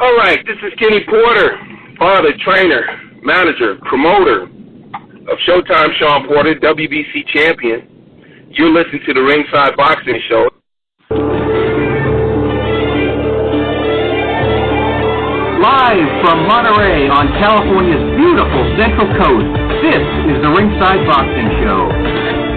All right, this is Kenny Porter, father, trainer, manager, promoter of Showtime Sean Porter, WBC champion. You're listening to the Ringside Boxing Show. Live from Monterey on California's beautiful Central Coast, this is the Ringside Boxing Show.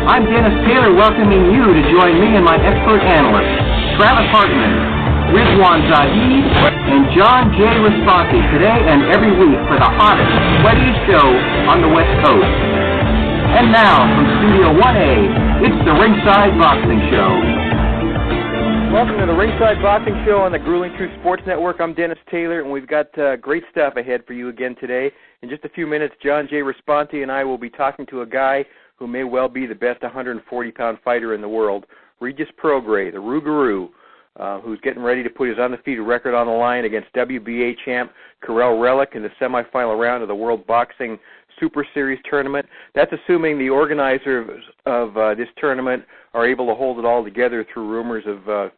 I'm Dennis Taylor, welcoming you to join me and my expert analysts, Travis Hartman, Rizwan Zahid, and John J. Responti today and every week for the hottest, sweatiest show on the West Coast. And now, from Studio 1A, it's the Ringside Boxing Show. Welcome to the Ringside Boxing Show on the Grueling Truth Sports Network. I'm Dennis Taylor, and we've got great stuff ahead for you again today. In just a few minutes, John J. Responti and I will be talking to a guy who may well be the best 140-pound fighter in the world, Regis Prograis, the Rougaroo, who's getting ready to put his undefeated record on the line against WBA champ Kiryl Relikh in the semifinal round of the World Boxing Super Series tournament. That's assuming the organizers of this tournament are able to hold it all together through rumors of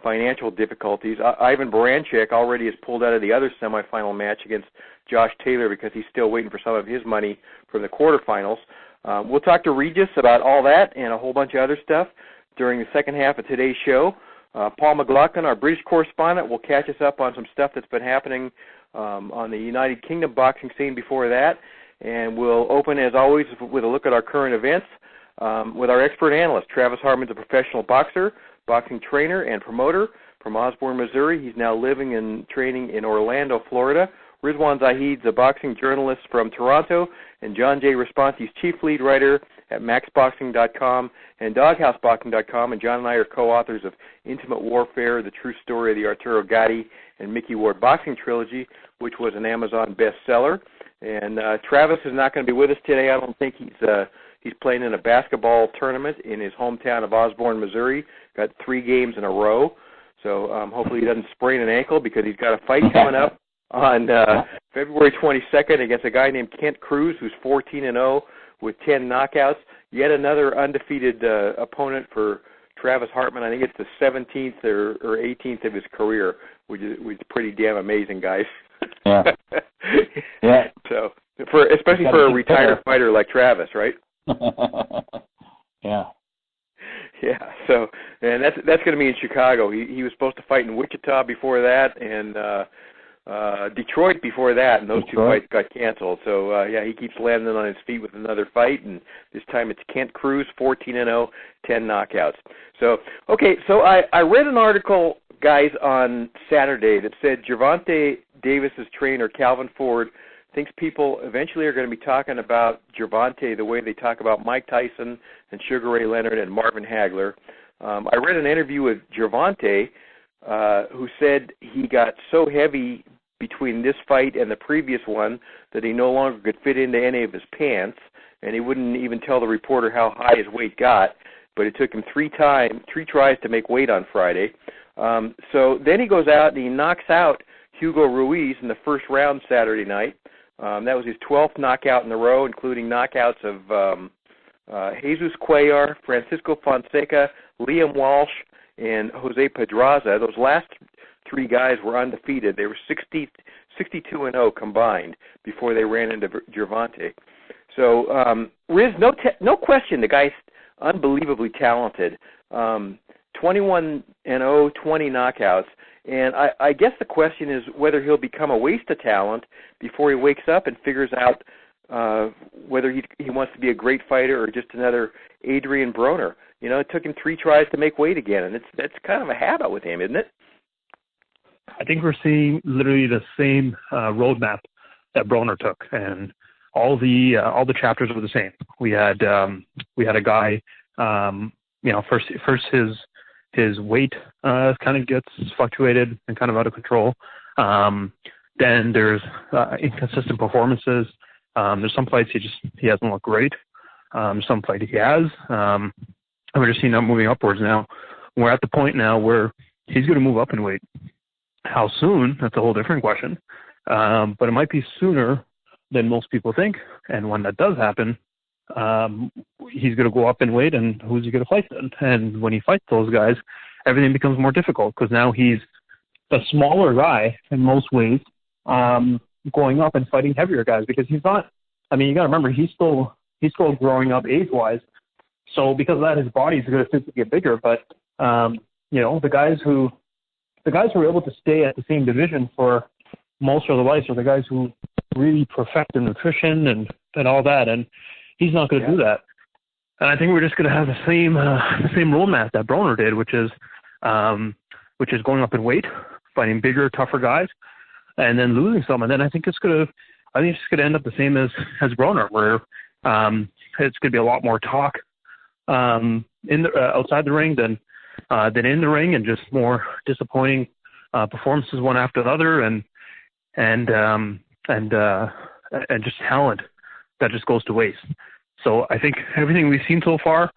financial difficulties. Ivan Baranchyk already has pulled out of the other semifinal match against Josh Taylor because he's still waiting for some of his money from the quarterfinals. We'll talk to Regis about all that and a whole bunch of other stuff during the second half of today's show. Paul McLaughlin, our British correspondent, will catch us up on some stuff that's been happening on the United Kingdom boxing scene before that. And we'll open, as always, with a look at our current events with our expert analyst. Travis Hartman's a professional boxer, boxing trainer, and promoter from Osborne, Missouri. He's now living and training in Orlando, Florida. Rizwan Zahid's a boxing journalist from Toronto, and John J. Responti's chief lead writer at maxboxing.com and doghouseboxing.com, and John and I are co-authors of Intimate Warfare, The True Story of the Arturo Gatti and Mickey Ward Boxing Trilogy, which was an Amazon bestseller. And Travis is not going to be with us today. I don't think he's playing in a basketball tournament in his hometown of Osborne, Missouri. Got 3 games in a row. So hopefully he doesn't sprain an ankle because he's got a fight coming up on February 22nd against a guy named Kent Cruz, who's 14-0 with 10 knockouts. Yet another undefeated opponent for Travis Hartman. I think it's the 17th or 18th of his career, which is pretty damn amazing, guys. Yeah. Yeah. So, especially for a retired fighter like Travis, right? Yeah. Yeah. So, and that's going to be in Chicago. He was supposed to fight in Wichita before that, and Detroit before that, and those two fights got canceled. So, yeah, he keeps landing on his feet with another fight, and this time it's Kent Cruz, 14-0, 10 knockouts. So, okay, so I read an article, guys, on Saturday that said Gervonta Davis's trainer, Calvin Ford, thinks people eventually are going to be talking about Gervonta the way they talk about Mike Tyson and Sugar Ray Leonard and Marvin Hagler. I read an interview with Gervonta who said he got so heavy between this fight and the previous one that he no longer could fit into any of his pants, and he wouldn't even tell the reporter how high his weight got, but it took him 3 tries to make weight on Friday. So then he goes out and he knocks out Hugo Ruiz in the first round Saturday night. That was his 12th knockout in a row, including knockouts of Jesus Cuellar, Francisco Fonseca, Liam Walsh, and Jose Pedraza. Those last 3 guys were undefeated. They were 62-0 combined before they ran into Gervonta. So, Riz, no question, the guy's unbelievably talented. 21-0, 20 knockouts. And I guess the question is whether he'll become a waste of talent before he wakes up and figures out whether he wants to be a great fighter or just another Adrian Broner. You know, it took him 3 tries to make weight again, and that's kind of a habit with him, isn't it? I think we're seeing literally the same roadmap that Broner took, and all the chapters were the same. We had a guy, first his weight kind of gets fluctuated and kind of out of control. Then there's inconsistent performances. There's some fights he hasn't looked great. Some fights he has. And we're just seeing that moving upwards now. We're at the point now where he's going to move up in weight. How soon? That's a whole different question. But it might be sooner than most people think. And when that does happen, he's going to go up in weight, and who's he going to fight then? And when he fights those guys, everything becomes more difficult because now he's a smaller guy in most ways, going up and fighting heavier guys, because he's not. I mean, you got to remember he's still growing up age-wise. So because of that, his body's going to physically get bigger. But the guys who are able to stay at the same division for most of their life are the guys who really perfect their nutrition and all that. And he's not going to do that. And I think we're just going to have the same roadmap that Broner did, which is going up in weight, fighting bigger, tougher guys, and then losing some. And then I think it's going to end up the same as Broner, where it's going to be a lot more talk outside the ring than in the ring, and just more disappointing performances one after another, and just talent that just goes to waste. So I think everything we've seen so far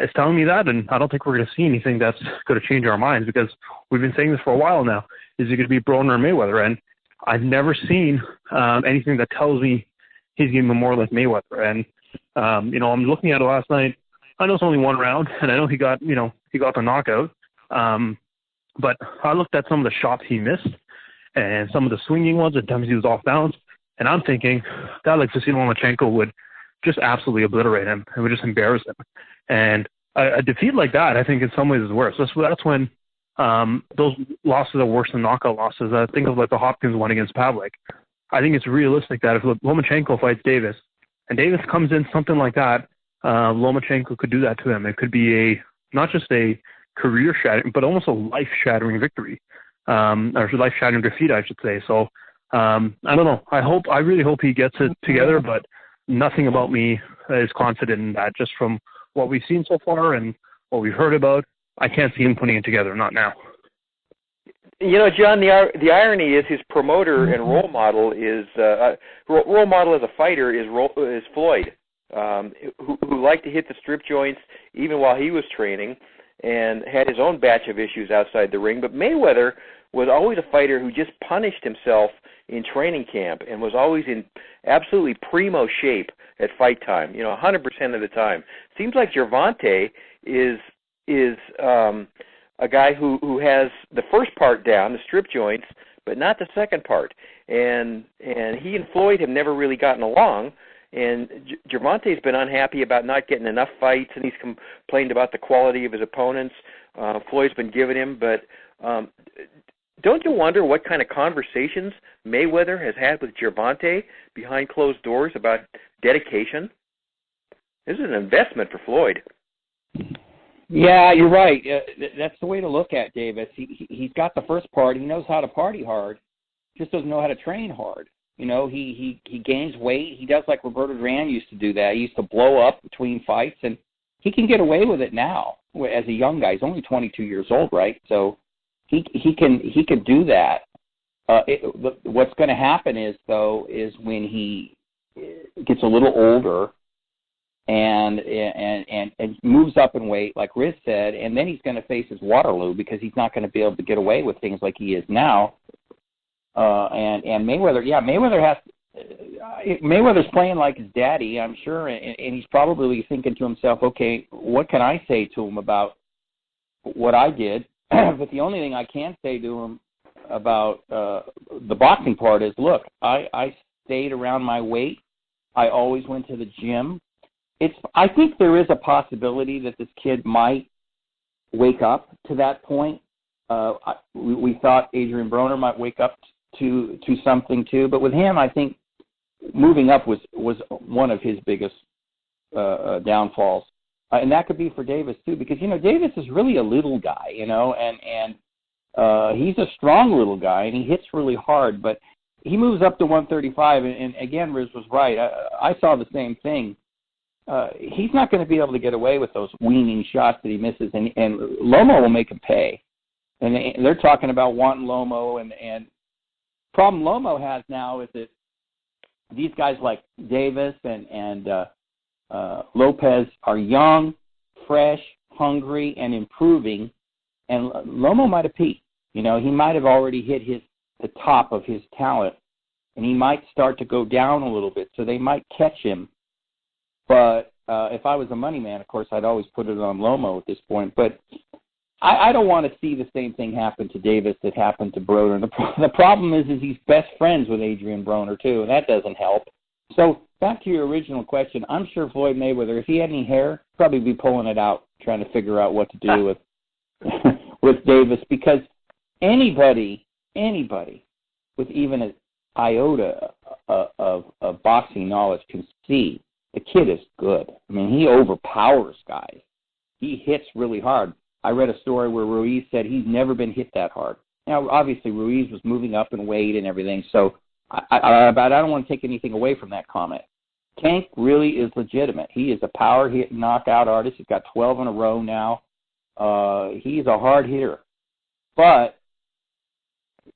is telling me that, and I don't think we're going to see anything that's going to change our minds, because we've been saying this for a while now. Is it going to be Broner or Mayweather? And I've never seen anything that tells me he's going to be more like Mayweather. And I'm looking at it last night. I know it's only one round, and I know he got the knockout. But I looked at some of the shots he missed and some of the swinging ones, at times he was off balance, and I'm thinking a guy like Vasyl Lomachenko would just absolutely obliterate him and would just embarrass him. And a defeat like that, I think in some ways is worse. That's when those losses are worse than knockout losses. I think of like the Hopkins one against Pavlik. I think it's realistic that if Lomachenko fights Davis, and Davis comes in something like that, Lomachenko could do that to him. It could be not just a career-shattering, but almost a life-shattering victory, or life-shattering defeat, I should say. So I don't know. I really hope he gets it together, but nothing about me is confident in that. Just from what we've seen so far and what we've heard about, I can't see him putting it together. Not now. John, the irony is his promoter and role model is role model as a fighter is Floyd, who liked to hit the strip joints even while he was training, and had his own batch of issues outside the ring. But Mayweather was always a fighter who just punished himself in training camp and was always in absolutely primo shape at fight time, 100% of the time. Seems like Gervonta is a guy who has the first part down, the strip joints, but not the second part. And he and Floyd have never really gotten along. And Gervonta's been unhappy about not getting enough fights, and he's complained about the quality of his opponents. Floyd's been giving him, but don't you wonder what kind of conversations Mayweather has had with Gervonta behind closed doors about dedication? This is an investment for Floyd. Yeah, you're right. That's the way to look at Davis. He's got the first part. He knows how to party hard, just doesn't know how to train hard. He gains weight. He does like Roberto Duran used to do that. He used to blow up between fights, and he can get away with it now as a young guy. He's only 22 years old, right? So he can do that. What's going to happen is when he gets a little older and moves up in weight, like Riz said, and then he's going to face his Waterloo, because he's not going to be able to get away with things like he is now. And Mayweather, Mayweather's playing like his daddy, I'm sure, and he's probably thinking to himself, okay, what can I say to him about what I did? But the only thing I can say to him about the boxing part is, look, I stayed around my weight. I always went to the gym. I think there is a possibility that this kid might wake up to that point. We thought Adrian Broner might wake up to something too, but with him, I think moving up was one of his biggest downfalls, and that could be for Davis too, because Davis is really a little guy, and he's a strong little guy, and he hits really hard, but he moves up to 135, and again, Riz was right. I saw the same thing. He's not going to be able to get away with those weaning shots that he misses, and Lomo will make him pay. And they're talking about wanting Lomo, and problem Lomo has now is that these guys like Davis and Lopez are young, fresh, hungry, and improving, and Lomo might have peaked. He might have already hit the top of his talent, and he might start to go down a little bit, so they might catch him. But if I was a money man, of course, I'd always put it on Lomo at this point. But I don't want to see the same thing happen to Davis that happened to Broner. The problem is he's best friends with Adrian Broner, too, and that doesn't help. So back to your original question, I'm sure Floyd Mayweather, if he had any hair, probably be pulling it out, trying to figure out what to do with with Davis, because anybody with even an iota of boxing knowledge can see the kid is good. I mean, he overpowers guys. He hits really hard. I read a story where Ruiz said he's never been hit that hard. Now, obviously, Ruiz was moving up in weight and everything, so I don't want to take anything away from that comment. Tank really is legitimate. He is a power hit knockout artist. He's got 12 in a row now. He's a hard hitter. But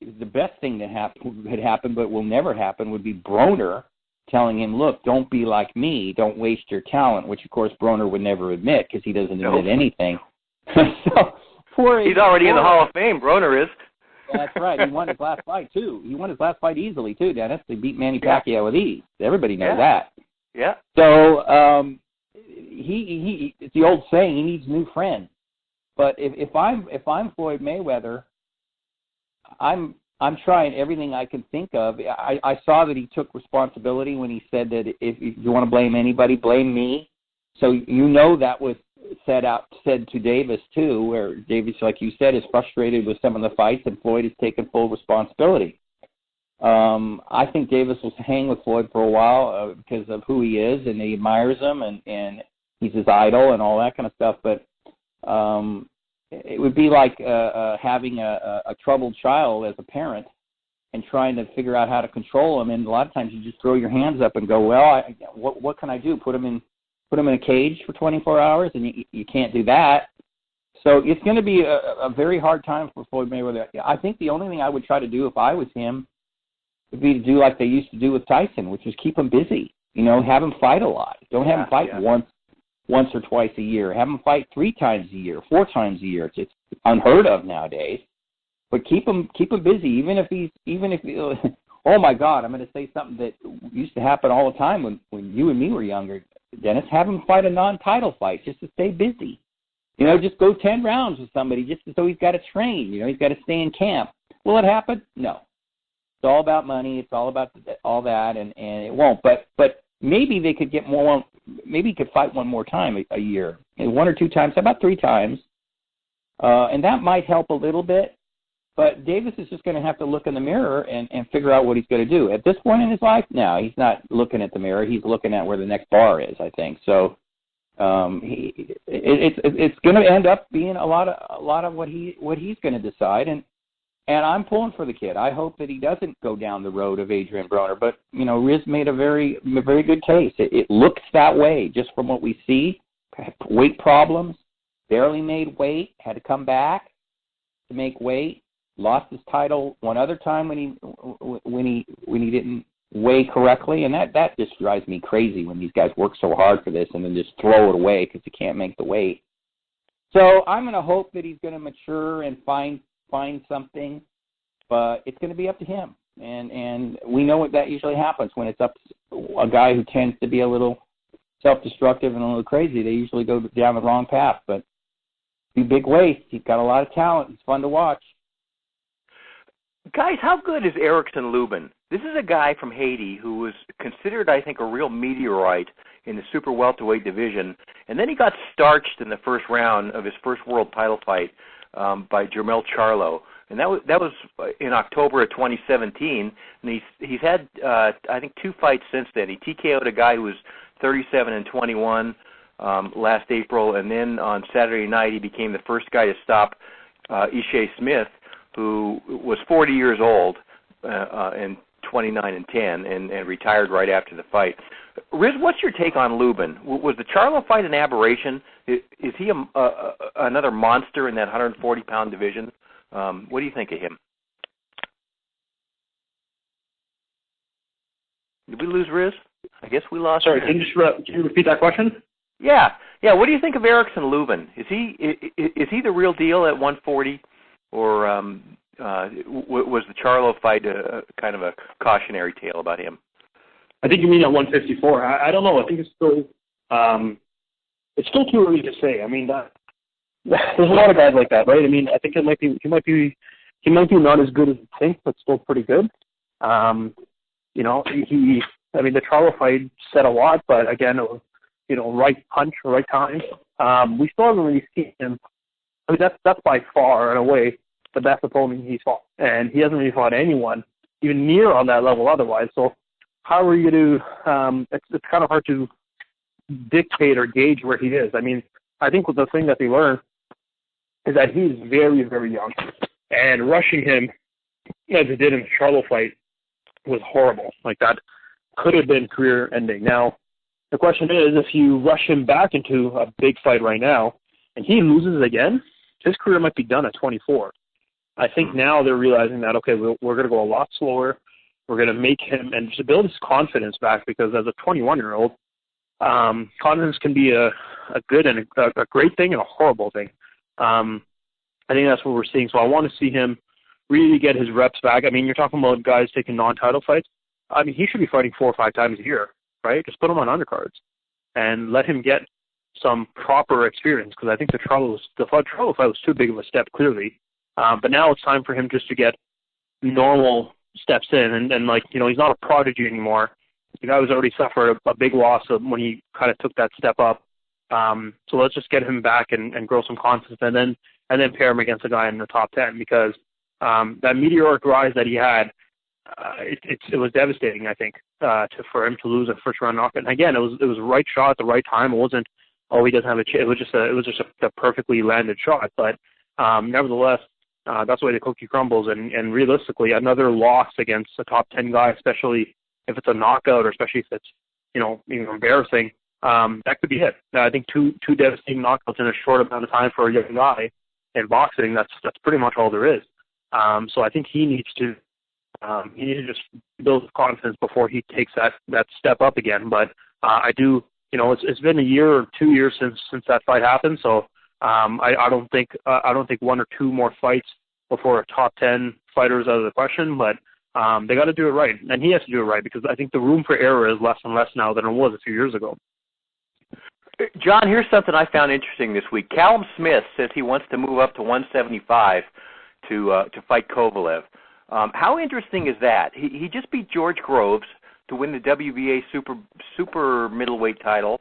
the best thing that had happened but will never happen would be Broner telling him, look, don't be like me. Don't waste your talent, which, of course, Broner would never admit because he doesn't admit anything. So he's already in the Hall of Fame. Broner is. That's right. He won his last fight, too. He won his last fight easily, too, Dennis. They beat Manny Pacquiao with ease. Everybody knows that. Yeah. So he it's the old saying, he needs new friends. But if I'm Floyd Mayweather, I'm trying everything I can think of. I saw that he took responsibility when he said that if you want to blame anybody, blame me. So that was said to Davis too, where Davis, like you said, is frustrated with some of the fights, and Floyd has taken full responsibility. I think Davis will hang with Floyd for a while because of who he is, and he admires him, and he's his idol and all that kind of stuff. But it would be like having a troubled child as a parent and trying to figure out how to control him. And a lot of times you just throw your hands up and go, well, what can I do? Put him in a cage for 24 hours, and you can't do that. So it's going to be a very hard time for Floyd Mayweather. I think the only thing I would try to do if I was him would be to do like they used to do with Tyson, which is keep him busy. Have him fight a lot. Don't have him fight once or twice a year. Have him fight 3 times a year, 4 times a year. It's unheard of nowadays. But keep him busy, even if oh my God, I'm going to say something that used to happen all the time when you and me were younger, Dennis. Have him fight a non-title fight just to stay busy. Just go 10 rounds with somebody just so he's got to train. He's got to stay in camp. Will it happen? No. It's all about money. It's all about all that, and it won't. But maybe they could get more. Maybe he could fight one more time a year, 1 or 2 times, about 3 times, and that might help a little bit. But Davis is just going to have to look in the mirror and figure out what he's going to do. At this point in his life, no, he's not looking at the mirror. He's looking at where the next bar is, I think. So it's going to end up being a lot of what he's going to decide. And I'm pulling for the kid. I hope that he doesn't go down the road of Adrian Broner. But, Riz made a very good case. It looks that way just from what we see. Weight problems, barely made weight, had to come back to make weight. Lost his title one other time when he didn't weigh correctly, and that just drives me crazy when these guys work so hard for this and then just throw it away because they can't make the weight. So I'm going to hope that he's going to mature and find something, but it's going to be up to him. And we know what that usually happens when it's up to a guy who tends to be a little self-destructive and a little crazy. They usually go down the wrong path, but he's big waist. He's got a lot of talent. He's fun to watch. Guys, how good is Erickson Lubin? This is a guy from Haiti who was considered, I think, a real meteorite in the super welterweight division, and then he got starched in the first round of his first world title fight by Jermell Charlo, and that was in October of 2017. And he's had I think 2 fights since then. He TKO'd a guy who was 37-21 last April, and then on Saturday night he became the first guy to stop Ishe Smith, who was 40 years old and 29-10 and retired right after the fight. Riz, what's your take on Lubin? Was the Charlo fight an aberration? Is he another monster in that 140-pound division? What do you think of him? Did we lose Riz? I guess we lost. Sorry, can you repeat that question? Yeah. What do you think of Erickson Lubin? Is he the real deal at 140? Or was the Charlo fight kind of a cautionary tale about him? I think you mean at 154. I don't know. I think it's still too early to say. I mean, there's a lot of guys like that, right? I mean, I think he might be not as good as you think, but still pretty good. You know, I mean, the Charlo fight said a lot, but again, it was, you know, right punch, right time. We still haven't really seen him. I mean, that's by far and away the best opponent he's fought, and he hasn't really fought anyone even near on that level otherwise. So how are you to? It's kind of hard to dictate or gauge where he is. I mean, I think the thing that they learned is that he's very, very young, and rushing him as it did in the Charlo fight was horrible. Like, that could have been career-ending. Now, the question is, if you rush him back into a big fight right now, and he loses again, his career might be done at 24. I think now they're realizing that, okay, we're going to go a lot slower. We're going to make him, and just build his confidence back, because as a 21-year-old, confidence can be a good and a great thing and a horrible thing. I think that's what we're seeing. So I want to see him really get his reps back. I mean, you're talking about guys taking non-title fights. I mean, he should be fighting 4 or 5 times a year, right? Just put him on undercards and let him get some proper experience, because I think the Charlo fight was too big of a step, clearly. But now it's time for him just to get normal steps in, and like, you know, he's not a prodigy anymore. The guy was already suffered a big loss when he kind of took that step up. So let's just get him back and grow some confidence, and then pair him against a guy in the top 10, because that meteoric rise that he had, it was devastating, I think, for him to lose a first round knockout. And again, it was the right shot at the right time. It wasn't, oh, he doesn't have a chance. It was just a perfectly landed shot. But nevertheless, that's the way the cookie crumbles. And realistically, another loss against a top 10 guy, especially if it's a knockout, or especially if it's, you know, even embarrassing, that could be it. I think two devastating knockouts in a short amount of time for a young guy in boxing, that's pretty much all there is. So I think he needs to just build his confidence before he takes that step up again. But I do, you know, it's been a year or 2 years since that fight happened. So I don't think 1 or 2 more fights before a top 10 fighter is out of the question. But they got to do it right, and he has to do it right, because I think the room for error is less and less now than it was a few years ago. John, here's something I found interesting this week. Callum Smith says he wants to move up to 175 to fight Kovalev. How interesting is that? He just beat George Groves to win the WBA super middleweight title.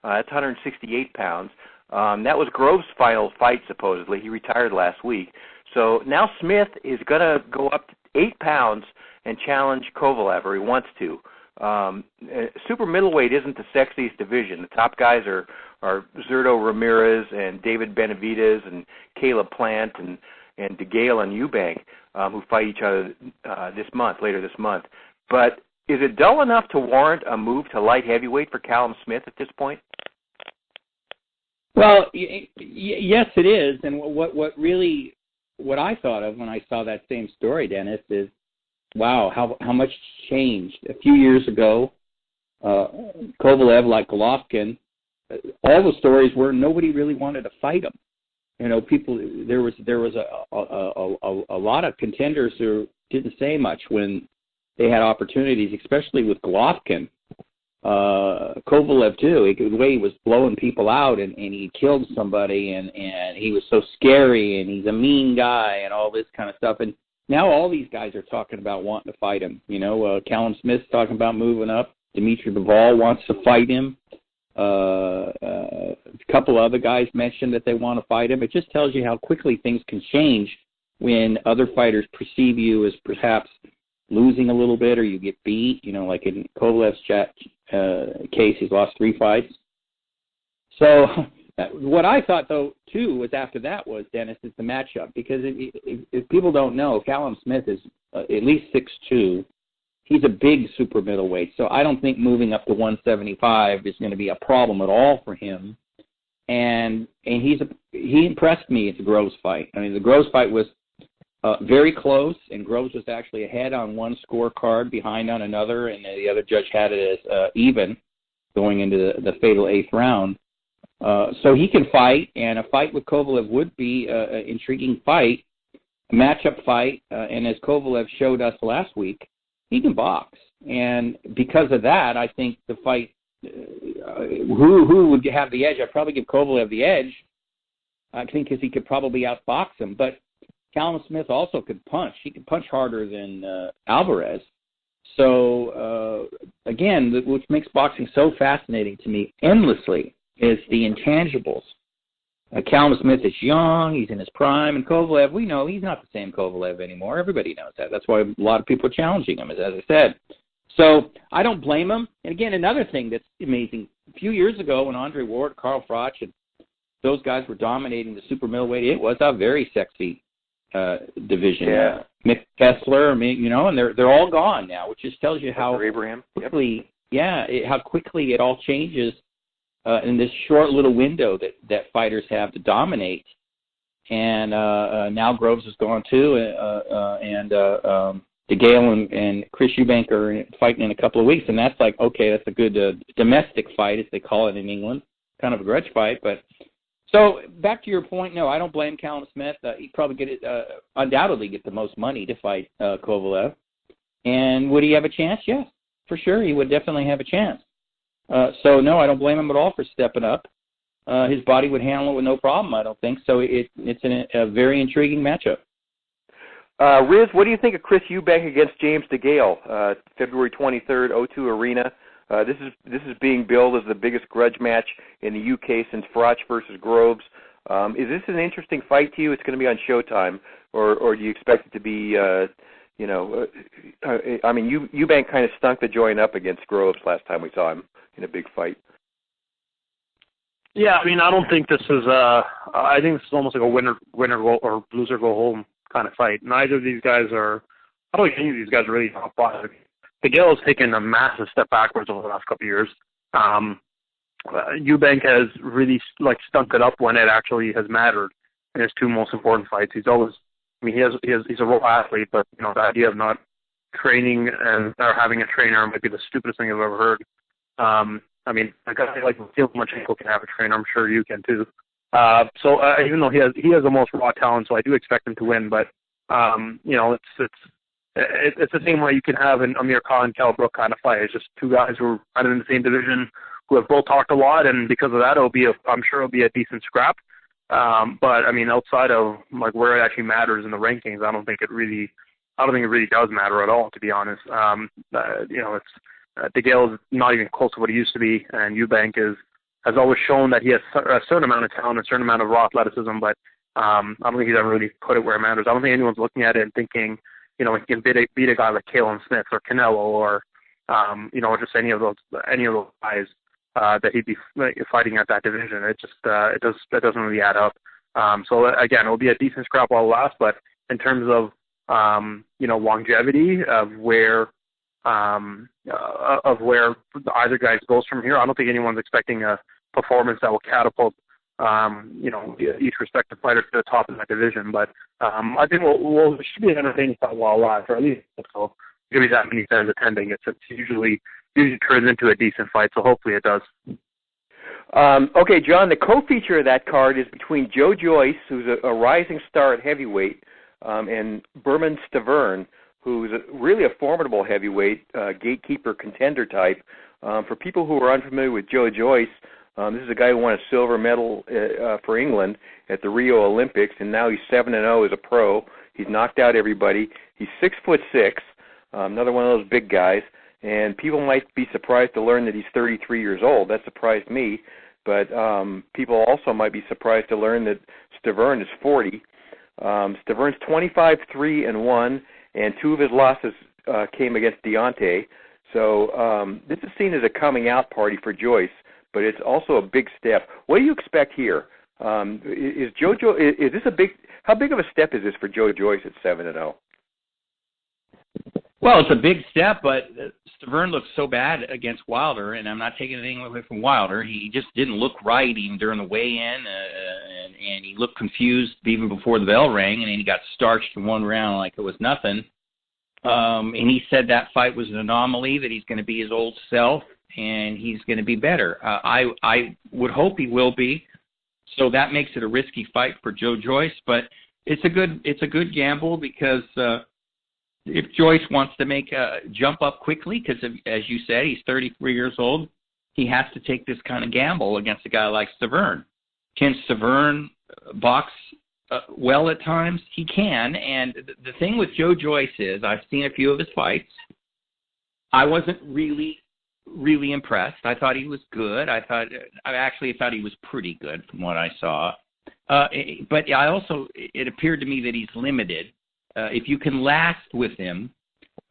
That's 168 pounds. That was Groves' final fight, supposedly. He retired last week. So now Smith is going to go up to 8 pounds and challenge Kovalev, or he wants to. Super middleweight isn't the sexiest division. The top guys are Zurdo Ramirez and David Benavidez and Caleb Plant and DeGale and Eubank, who fight each other later this month. But is it dull enough to warrant a move to light heavyweight for Callum Smith at this point? Well, yes, it is. And what I thought of when I saw that same story, Dennis, is, wow, how much changed. A few years ago, Kovalev, like Golovkin, all the stories were nobody really wanted to fight him. You know, there was a lot of contenders who didn't say much when they had opportunities, especially with Golovkin. Kovalev too. The way he was blowing people out, and he killed somebody, and he was so scary, and he's a mean guy, and all this kind of stuff. And now all these guys are talking about wanting to fight him. You know, Callum Smith's talking about moving up. Dimitri Bivol wants to fight him. A couple other guys mentioned that they want to fight him. It just tells you how quickly things can change when other fighters perceive you as perhaps losing a little bit, or you get beat. You know, like in Kovalev's case, he's lost 3 fights. So what I thought, though, too, was after that was, Dennis, is the matchup. Because if people don't know, Callum Smith is at least 6'2". He's a big super middleweight. So I don't think moving up to 175 is going to be a problem at all for him. And he impressed me at the Groves fight. I mean, the Groves fight was very close, and Groves was actually ahead on one scorecard, behind on another, and the other judge had it as even going into the fatal 8th round. So he can fight, and a fight with Kovalev would be an intriguing fight, a matchup fight, and as Kovalev showed us last week, he can box. And because of that, I think the fight, who would have the edge? I'd probably give Kovalev the edge. I think because he could probably outbox him. But Callum Smith also could punch. He could punch harder than Alvarez. So, again, which makes boxing so fascinating to me endlessly is the intangibles. Callum Smith is young. He's in his prime. And Kovalev, we know he's not the same Kovalev anymore. Everybody knows that. That's why a lot of people are challenging him, as I said. So I don't blame him. And, again, another thing that's amazing, a few years ago when Andre Ward, Carl Froch, and those guys were dominating the super middleweight, it was a very sexy division. Yeah. Mick Kessler, and they're all gone now, which just tells you how quickly, how quickly it all changes in this short little window that fighters have to dominate. And now Groves is gone too, and DeGale and Chris Eubank are fighting in a couple of weeks, and that's like, okay, that's a good domestic fight, as they call it in England, kind of a grudge fight, but. So back to your point, no, I don't blame Callum Smith. He'd probably undoubtedly get the most money to fight Kovalev. And would he have a chance? Yes, for sure. He would definitely have a chance. So, no, I don't blame him at all for stepping up. His body would handle it with no problem, I don't think. So it's a very intriguing matchup. Riz, what do you think of Chris Eubank against James DeGale, February 23rd, O2 Arena? This is being billed as the biggest grudge match in the UK since Froch versus Groves. Is this an interesting fight to you? It's going to be on Showtime, or do you expect it to be, Eubank kind of stunk the joint up against Groves last time we saw him in a big fight. Yeah, I don't think this is I think this is almost like a winner go or loser go home kind of fight. Neither of these guys I don't think any of these guys are really top five. DeGale has taken a massive step backwards over the last couple of years. Eubank has really stunk it up when it actually has mattered in his two most important fights. He's always, he's a raw athlete, but the idea of not training or having a trainer might be the stupidest thing I've ever heard. A guy like Lomachenko can have a trainer. I'm sure you can too. So even though he has the most raw talent, so I do expect him to win. But it's the same way you can have an Amir Khan, Kell Brook kind of fight. It's just two guys who are kind of in the same division who have both talked a lot, and because of that, I'm sure it'll be a decent scrap. But outside of where it actually matters in the rankings, I don't think it really does matter at all, to be honest. DeGale is not even close to what he used to be, and Eubank has always shown that he has a certain amount of talent, a certain amount of raw athleticism, but I don't think he's ever really put it where it matters. I don't think anyone's looking at it and thinking, he can beat a guy like Callum Smith or Canelo or, just any of those guys that he'd be fighting at that division. It doesn't really add up. So again, it'll be a decent scrap while it lasts, but in terms of longevity of where either guy goes from here, I don't think anyone's expecting a performance that will catapult each respective fighter to the top of that division. But I think it should be an entertaining fight while live, or at least so. Give me that many fans attending. It usually turns into a decent fight, so hopefully it does. Okay, John, the co-feature of that card is between Joe Joyce, who's a rising star at heavyweight, and Berman Stavern, who's really a formidable heavyweight, gatekeeper contender type. For people who are unfamiliar with Joe Joyce, this is a guy who won a silver medal for England at the Rio Olympics, and now he's 7-0 as a pro. He's knocked out everybody. He's 6'6", another one of those big guys. And people might be surprised to learn that he's 33 years old. That surprised me. But people also might be surprised to learn that Stavern is 40. Stavern's 25-3-1, and two of his losses came against Deontay. So this is seen as a coming out party for Joyce, but it's also a big step. What do you expect here? How big of a step is this for Joe Joyce at 7-0? Well, it's a big step, but Stavern looks so bad against Wilder, and I'm not taking anything away from Wilder. He just didn't look right even during the weigh-in, and he looked confused even before the bell rang, and then he got starched in one round like it was nothing. And he said that fight was an anomaly, that he's going to be his old self, and he's going to be better. I would hope he will be. So that makes it a risky fight for Joe Joyce, but it's a good gamble because if Joyce wants to make a jump up quickly, because as you said, he's 33 years old, he has to take this kind of gamble against a guy like Stavern. Can Stavern box well at times, he can. And the thing with Joe Joyce is, I've seen a few of his fights. I wasn't really impressed. I thought he was good. I actually thought he was pretty good from what I saw. But I also, it appeared to me that he's limited. If you can last with him,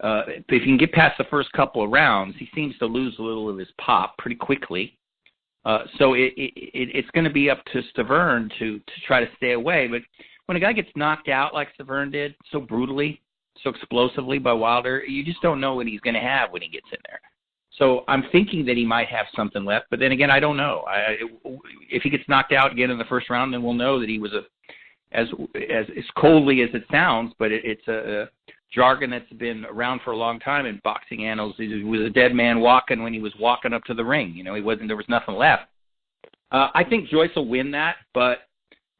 if you can get past the first couple of rounds, he seems to lose a little of his pop pretty quickly. So it's going to be up to Stavern to try to stay away. But when a guy gets knocked out like Stavern did, so brutally, so explosively by Wilder, you just don't know what he's going to have when he gets in there. So I'm thinking that he might have something left, but then again, I don't know. If he gets knocked out again in the first round, then we'll know that he was as coldly as it sounds, but it's a jargon that's been around for a long time in boxing annals. He was a dead man walking when he was walking up to the ring. You know, there was nothing left. I think Joyce will win that, but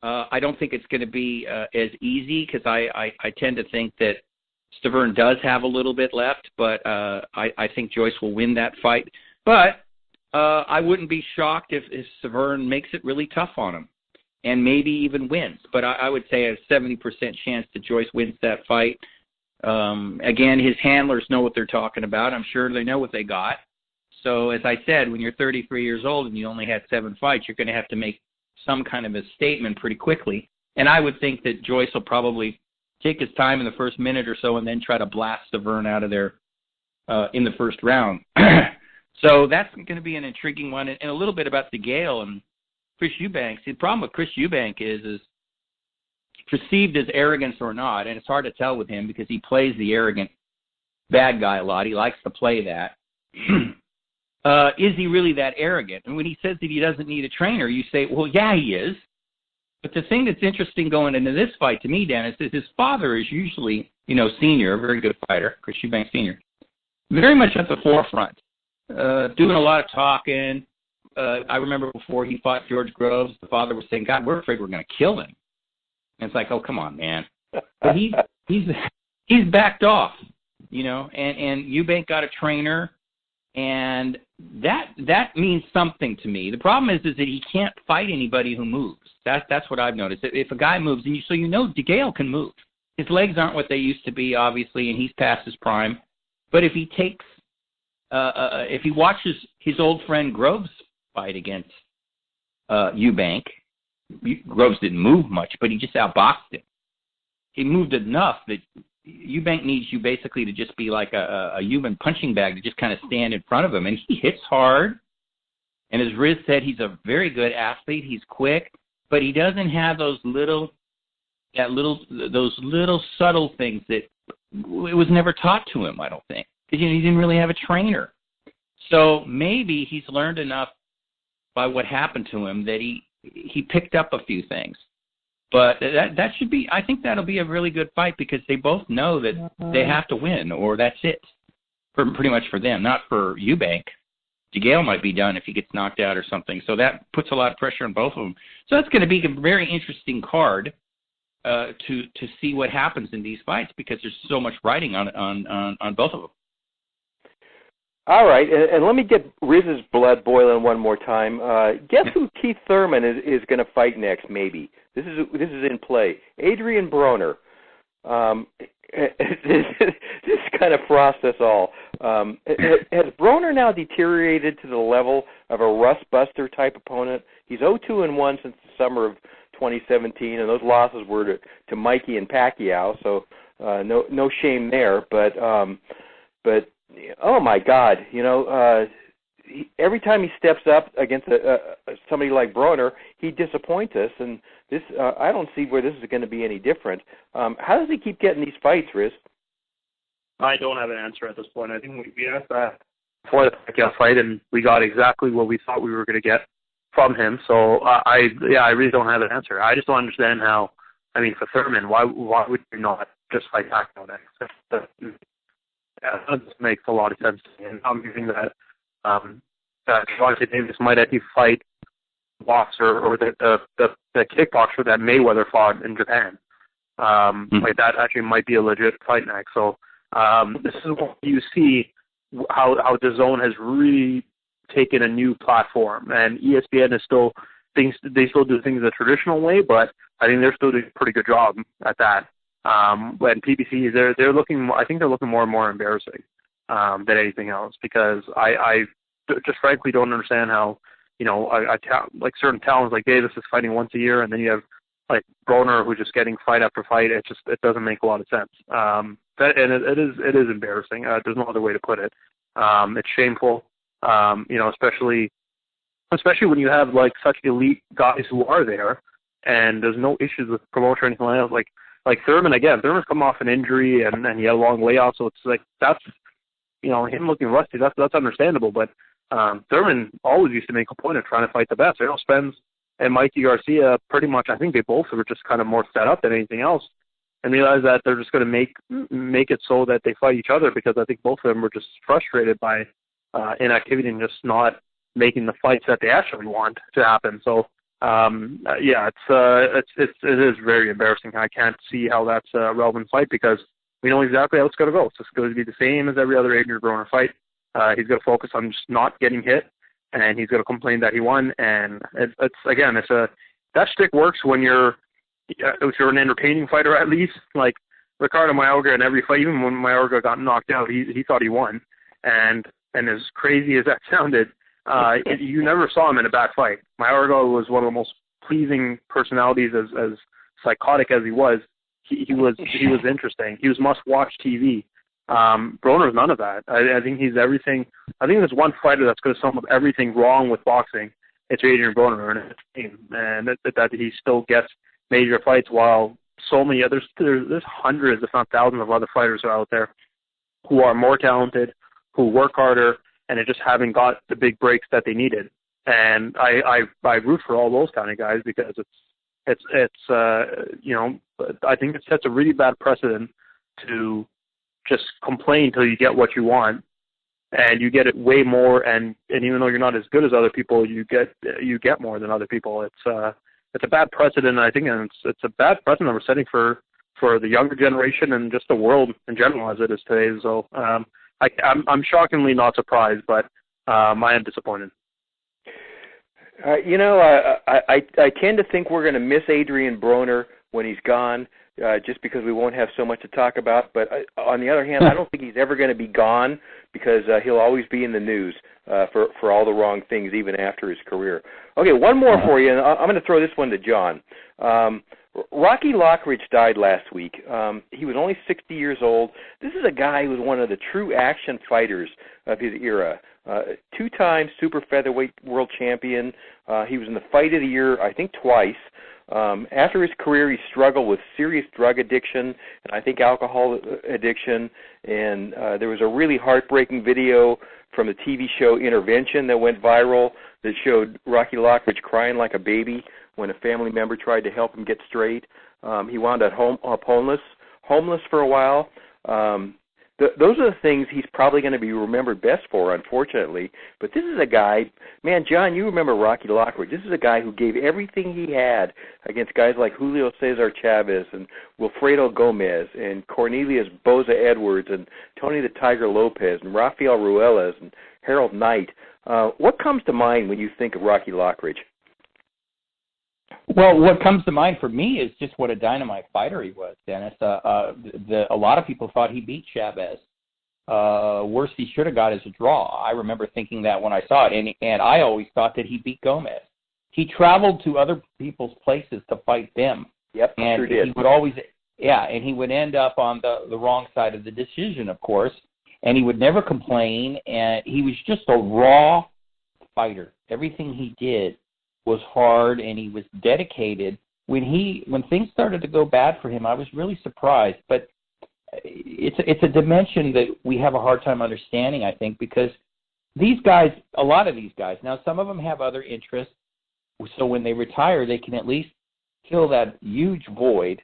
I don't think it's going to be as easy because I tend to think that Stavern does have a little bit left, but I think Joyce will win that fight. But I wouldn't be shocked if Stavern makes it really tough on him and maybe even wins. But I would say a 70% chance that Joyce wins that fight. Again, his handlers know what they're talking about. I'm sure they know what they got. So as I said, when you're 33 years old and you only had 7 fights, you're going to have to make some kind of a statement pretty quickly. And I would think that Joyce will probably take his time in the first minute or so and then try to blast Stavern out of there in the first round. So that's going to be an intriguing one. And a little bit about DeGale and Chris Eubank. See, the problem with Chris Eubank is perceived as arrogance or not, and it's hard to tell with him because he plays the arrogant bad guy a lot. He likes to play that. Is he really that arrogant? And when he says that he doesn't need a trainer, you say, well, yeah, he is. But the thing that's interesting going into this fight to me, Dennis, is his father is usually, senior, a very good fighter, Chris Eubank Sr., very much at the forefront, doing a lot of talking. I remember before he fought George Groves, the father was saying, God, we're afraid we're going to kill him. And it's like, oh, come on, man. But he's backed off, and Eubank got a trainer, and that means something to me. The problem is that he can't fight anybody who moves. That's what I've noticed. If a guy moves, and DeGale can move. His legs aren't what they used to be, obviously, and he's past his prime. But if he takes, if he watches his old friend Groves fight against Eubank, Groves didn't move much, but he just outboxed him. He moved enough that Eubank needs you basically to just be like a human punching bag to just kind of stand in front of him. And he hits hard. And as Riz said, he's a very good athlete. He's quick, but he doesn't have those little subtle things that it was never taught to him, I don't think, because he didn't really have a trainer. So maybe he's learned enough by what happened to him that he picked up a few things. But that should be, I think that'll be a really good fight because they both know that they have to win or that's it, pretty much for them, not for Eubank. DeGale might be done if he gets knocked out or something. So that puts a lot of pressure on both of them. So that's going to be a very interesting card to see what happens in these fights because there's so much riding on both of them. All right, and let me get Riz's blood boiling one more time. Guess who Keith Thurman is going to fight next? Maybe this is in play. Adrian Broner. This kind of frosts us all. Has Broner now deteriorated to the level of a Russ Buster type opponent? He's 0-2-1 since the summer of 2017, and those losses were to Mikey and Pacquiao. So no shame there, but. Oh my God! Every time he steps up against somebody like Broner, he disappoints us, and this I don't see where this is going to be any different. How does he keep getting these fights, Riz? I don't have an answer at this point. I think we asked that before the Pacquiao fight, and we got exactly what we thought we were going to get from him. So I really don't have an answer. I just don't understand how. I mean, for Thurman, why would you not just fight Pacquiao next? That makes a lot of sense to me. And I'm hearing that Gervonta Davis might actually fight the boxer or the kickboxer that Mayweather fought in Japan. Like that actually might be a legit fight next. So this is what you see how DAZN has really taken a new platform, and ESPN is still they still do things the traditional way, but I think they're still doing a pretty good job at that. When PBC, they're looking, I think they're looking more and more embarrassing than anything else, because I just frankly don't understand how, like certain talents like Davis is fighting once a year, and then you have like Broner who's just getting fight after fight. It doesn't make a lot of sense. It is embarrassing. There's no other way to put it. It's shameful. Especially when you have like such elite guys who are there, and there's no issues with promotion or anything like that. Like Thurman, again, Thurman's come off an injury and he had a long layoff, so it's like that's, him looking rusty, that's understandable. But Thurman always used to make a point of trying to fight the best. Spence and Mikey Garcia, pretty much, I think they both were just kind of more set up than anything else, and realized that they're just going to make it so that they fight each other, because I think both of them were just frustrated by inactivity and just not making the fights that they actually want to happen. So it is very embarrassing. I can't see how that's a relevant fight, because we know exactly how it's going to go. It's just going to be the same as every other Adrian Broner fight. He's going to focus on just not getting hit, and he's going to complain that he won. And that shtick works if you're an entertaining fighter, at least. Like Ricardo Mayorga, in every fight, even when Mayorga got knocked out, he thought he won. And as crazy as that sounded, you never saw him in a bad fight. Mayorga was one of the most pleasing personalities, as psychotic as he was. He was interesting. He was must-watch TV. Broner's none of that. I think he's everything. I think there's one fighter that's going to sum up everything wrong with boxing. It's Adrian Broner, and it's him. And that he still gets major fights, while so many others, there's hundreds, if not thousands, of other fighters who are out there who are more talented, who work harder, and they just haven't got the big breaks that they needed. And I root for all those kind of guys, because I think it sets a really bad precedent to just complain till you get what you want, and you get it way more. And even though you're not as good as other people, you get more than other people. It's a bad precedent, I think, and it's a bad precedent we're setting for the younger generation and just the world in general as it is today. So I'm shockingly not surprised, but I am disappointed. I tend to think we're going to miss Adrian Broner when he's gone, just because we won't have so much to talk about. But on the other hand, I don't think he's ever going to be gone, because he'll always be in the news for all the wrong things, even after his career. Okay, one more for you, and I'm going to throw this one to John. Rocky Lockridge died last week. He was only 60 years old. This is a guy who was one of the true action fighters of his era. Two-time super featherweight world champion. He was in the Fight of the Year, I think, twice. After his career, he struggled with serious drug addiction and I think alcohol addiction. And there was a really heartbreaking video from the TV show Intervention that went viral that showed Rocky Lockridge crying like a baby when a family member tried to help him get straight. He wound up homeless for a while. Those are the things he's probably going to be remembered best for, unfortunately. But this is a guy, man, John, you remember Rocky Lockridge. This is a guy who gave everything he had against guys like Julio Cesar Chavez and Wilfredo Gomez and Cornelius Boza Edwards and Tony the Tiger Lopez and Rafael Ruelas and Harold Knight. What comes to mind when you think of Rocky Lockridge? Well, what comes to mind for me is just what a dynamite fighter he was, Dennis. A lot of people thought he beat Chavez. Worst he should have got is a draw. I remember thinking that when I saw it, and I always thought that he beat Gomez. He traveled to other people's places to fight them. Yep, and sure did. He would always, and he would end up on the wrong side of the decision, of course, and he would never complain, and he was just a raw fighter. Everything he did was hard, and he was dedicated. When things started to go bad for him, I was really surprised. But it's a dimension that we have a hard time understanding, I think, because these guys, a lot of these guys, now some of them have other interests, so when they retire, they can at least fill that huge void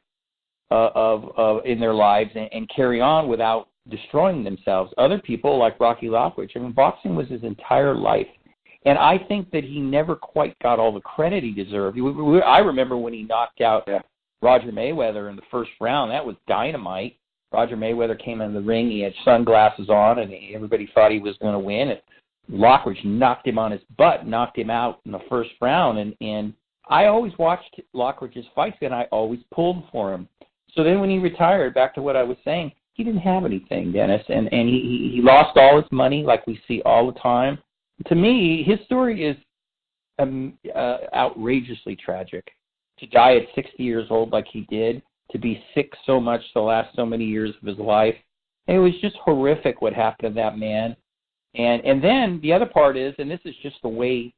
of in their lives and carry on without destroying themselves. Other people, like Rocky Lockridge, I mean, boxing was his entire life. And I think that he never quite got all the credit he deserved. I remember when he knocked out Roger Mayweather in the first round. That was dynamite. Roger Mayweather came in the ring. He had sunglasses on, and everybody thought he was going to win. And Lockridge knocked him on his butt, knocked him out in the first round. And I always watched Lockridge's fights, and I always pulled for him. So then when he retired, back to what I was saying, he didn't have anything, Dennis, and he lost all his money like we see all the time. To me, his story is outrageously tragic. To die at 60 years old like he did, to be sick so much the last so many years of his life, it was just horrific what happened to that man. And then the other part is, and this is just the way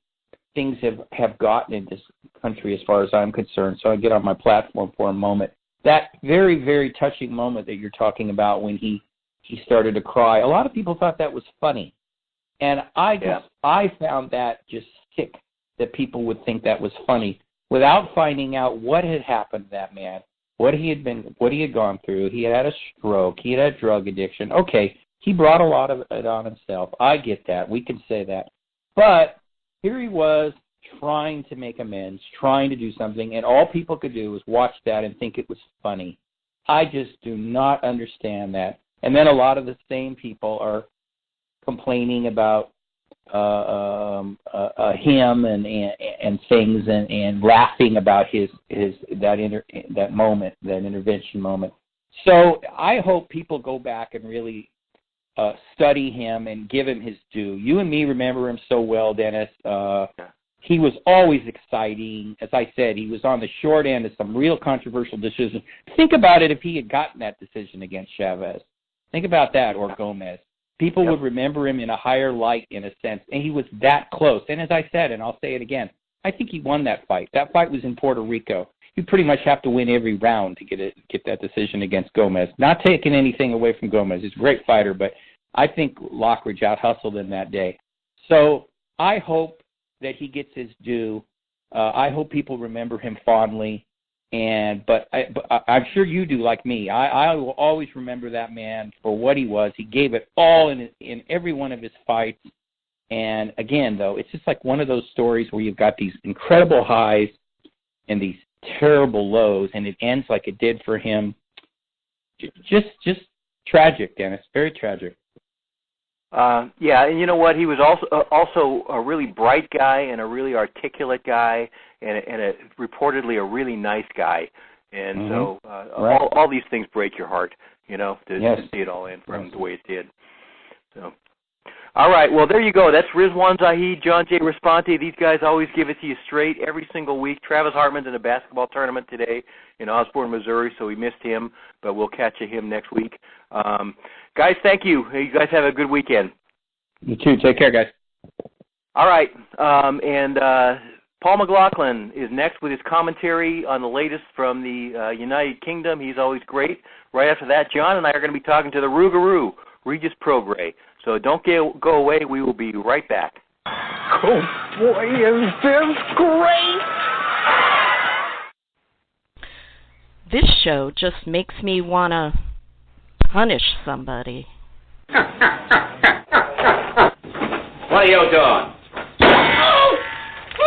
things have gotten in this country as far as I'm concerned, so I get on my platform for a moment. That very, very touching moment that you're talking about when he started to cry, a lot of people thought that was funny. And I found that just sick that people would think that was funny without finding out what had happened to that man, what he had gone through. He had a stroke. He had a drug addiction. Okay, he brought a lot of it on himself. I get that. We can say that. But here he was trying to make amends, trying to do something, and all people could do was watch that and think it was funny. I just do not understand that. And then a lot of the same people are complaining about him and things and laughing about that moment, that intervention moment. So I hope people go back and really study him and give him his due. You and me remember him so well, Dennis. He was always exciting. As I said, he was on the short end of some real controversial decisions. Think about it if he had gotten that decision against Chavez. Think about that, or Gomez. People would remember him in a higher light, in a sense, and he was that close. And as I said, and I'll say it again, I think he won that fight. That fight was in Puerto Rico. You pretty much have to win every round to get that decision against Gomez. Not taking anything away from Gomez. He's a great fighter, but I think Lockridge out-hustled him that day. So I hope that he gets his due. I hope people remember him fondly. But I'm sure you do, like me. I will always remember that man for what he was. He gave it all in every one of his fights. And again, though, it's just like one of those stories where you've got these incredible highs and these terrible lows, and it ends like it did for him. Just tragic, Dennis. Very tragic. And you know what? He was also a really bright guy and a really articulate guy, and reportedly a really nice guy. And so all these things break your heart, to see it all end from the way it did. So, all right, well, there you go. That's Rizwan Zahid, John J. Responte. These guys always give it to you straight every single week. Travis Hartman's in a basketball tournament today in Osborne, Missouri, so we missed him, but we'll catch him next week. Guys, thank you. You guys have a good weekend. You too. Take care, guys. All right. And Paul McLaughlin is next with his commentary on the latest from the United Kingdom. He's always great. Right after that, John and I are going to be talking to the Rougaroo, Regis Prograis. So don't go away. We will be right back. Oh, boy, is this great! This show just makes me want to punish somebody. What are you doing?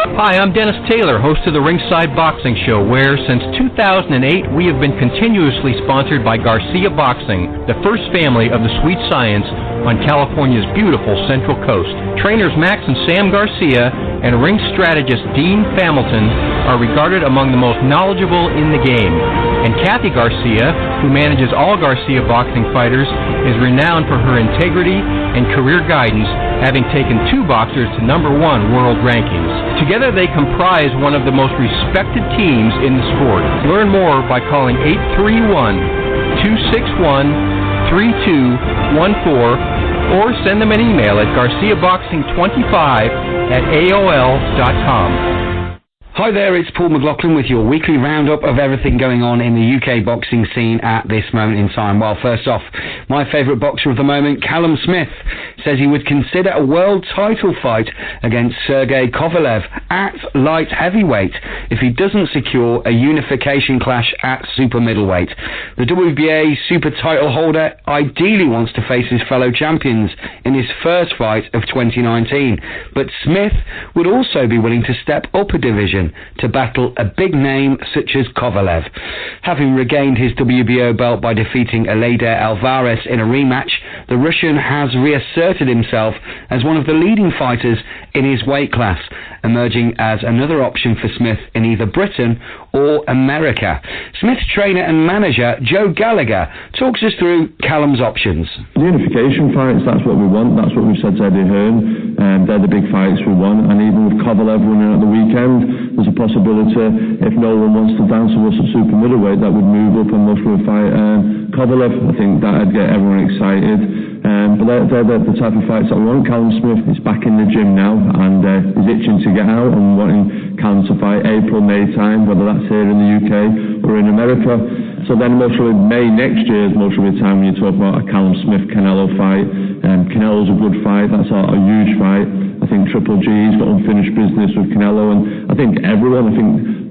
Hi, I'm Dennis Taylor, host of the Ringside Boxing Show, where since 2008 we have been continuously sponsored by Garcia Boxing, the first family of the Sweet Science on California's beautiful Central Coast. Trainers Max and Sam Garcia and ring strategist Dean Familton are regarded among the most knowledgeable in the game. And Kathy Garcia, who manages all Garcia boxing fighters, is renowned for her integrity and career guidance, having taken 2 boxers to #1 world rankings. Together they comprise one of the most respected teams in the sport. Learn more by calling 831-261-3214 or send them an email at garciaboxing25@aol.com. Hi there, it's Paul McLaughlin with your weekly roundup of everything going on in the UK boxing scene at this moment in time. Well, first off, my favourite boxer of the moment, Callum Smith, says he would consider a world title fight against Sergey Kovalev at light heavyweight if he doesn't secure a unification clash at super middleweight. The WBA super title holder ideally wants to face his fellow champions in his first fight of 2019, but Smith would also be willing to step up a division to battle a big name such as Kovalev. Having regained his WBO belt by defeating Eleider Alvarez in a rematch, the Russian has reasserted asserted himself as one of the leading fighters in his weight class, emerging as another option for Smith in either Britain or America. Smith's trainer and manager, Joe Gallagher, talks us through Callum's options. The unification fights, that's what we want. That's what we've said to Eddie Hearn. They're the big fights we want. And even with Kovalev running at the weekend, there's a possibility, if no one wants to dance with us at super middleweight, that would move up and Musgrave fight Kovalev. I think that would get everyone excited. But they're the type of fights that we want. Callum Smith is back in the gym now and is itching to get out and wanting Callum to fight April, May time, whether that's here in the UK or in America. So then most probably May next year is most of the time when you talk about a Callum Smith-Canelo fight. Canelo's a good fight, that's a huge fight. I think Triple G's got unfinished business with Canelo, and I think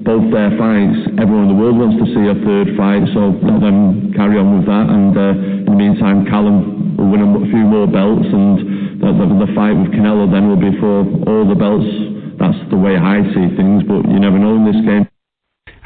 both their fights, everyone in the world wants to see a third fight, so let them carry on with that. And in the meantime, Callum will win a few more belts, and the fight with Canelo then will be for all the belts. That's the way I see things, but you never know in this game.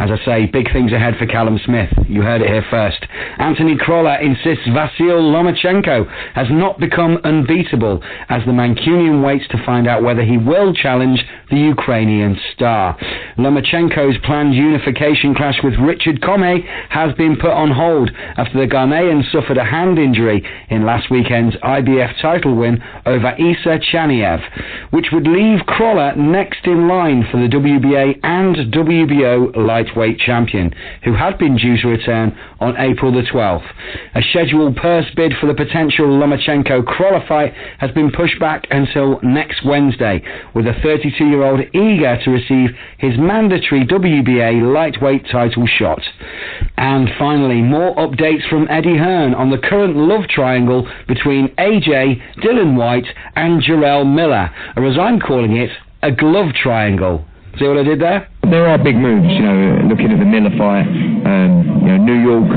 As I say, big things ahead for Callum Smith. You heard it here first. Anthony Crolla insists Vasyl Lomachenko has not become unbeatable as the Mancunian waits to find out whether he will challenge the Ukrainian star. Lomachenko's planned unification clash with Richard Commey has been put on hold after the Ghanaian suffered a hand injury in last weekend's IBF title win over Isa Chaniev, which would leave Crolla next in line for the WBA and WBO lightweight champion, who had been due to return on April the 12th. A scheduled purse bid for the potential Lomachenko-Crolla fight has been pushed back until next Wednesday, with a 32-year-old eager to receive his mandatory WBA lightweight title shot. And finally, more updates from Eddie Hearn on the current love triangle between AJ, Dylan White and Jarrell Miller, or as I'm calling it, a glove triangle. See what I did there? There are big moves, looking at the Miller fight. New York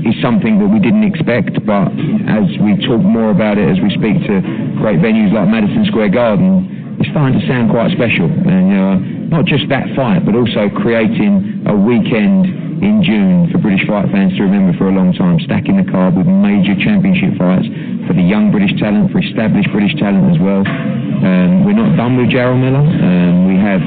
is something that we didn't expect, but as we talk more about it, as we speak to great venues like Madison Square Garden, it's starting to sound quite special. And not just that fight, but also creating a weekend in June for British fight fans to remember for a long time, stacking the card with major championship fights for the young British talent, for established British talent as well. We're not done with Jarrell Miller. We have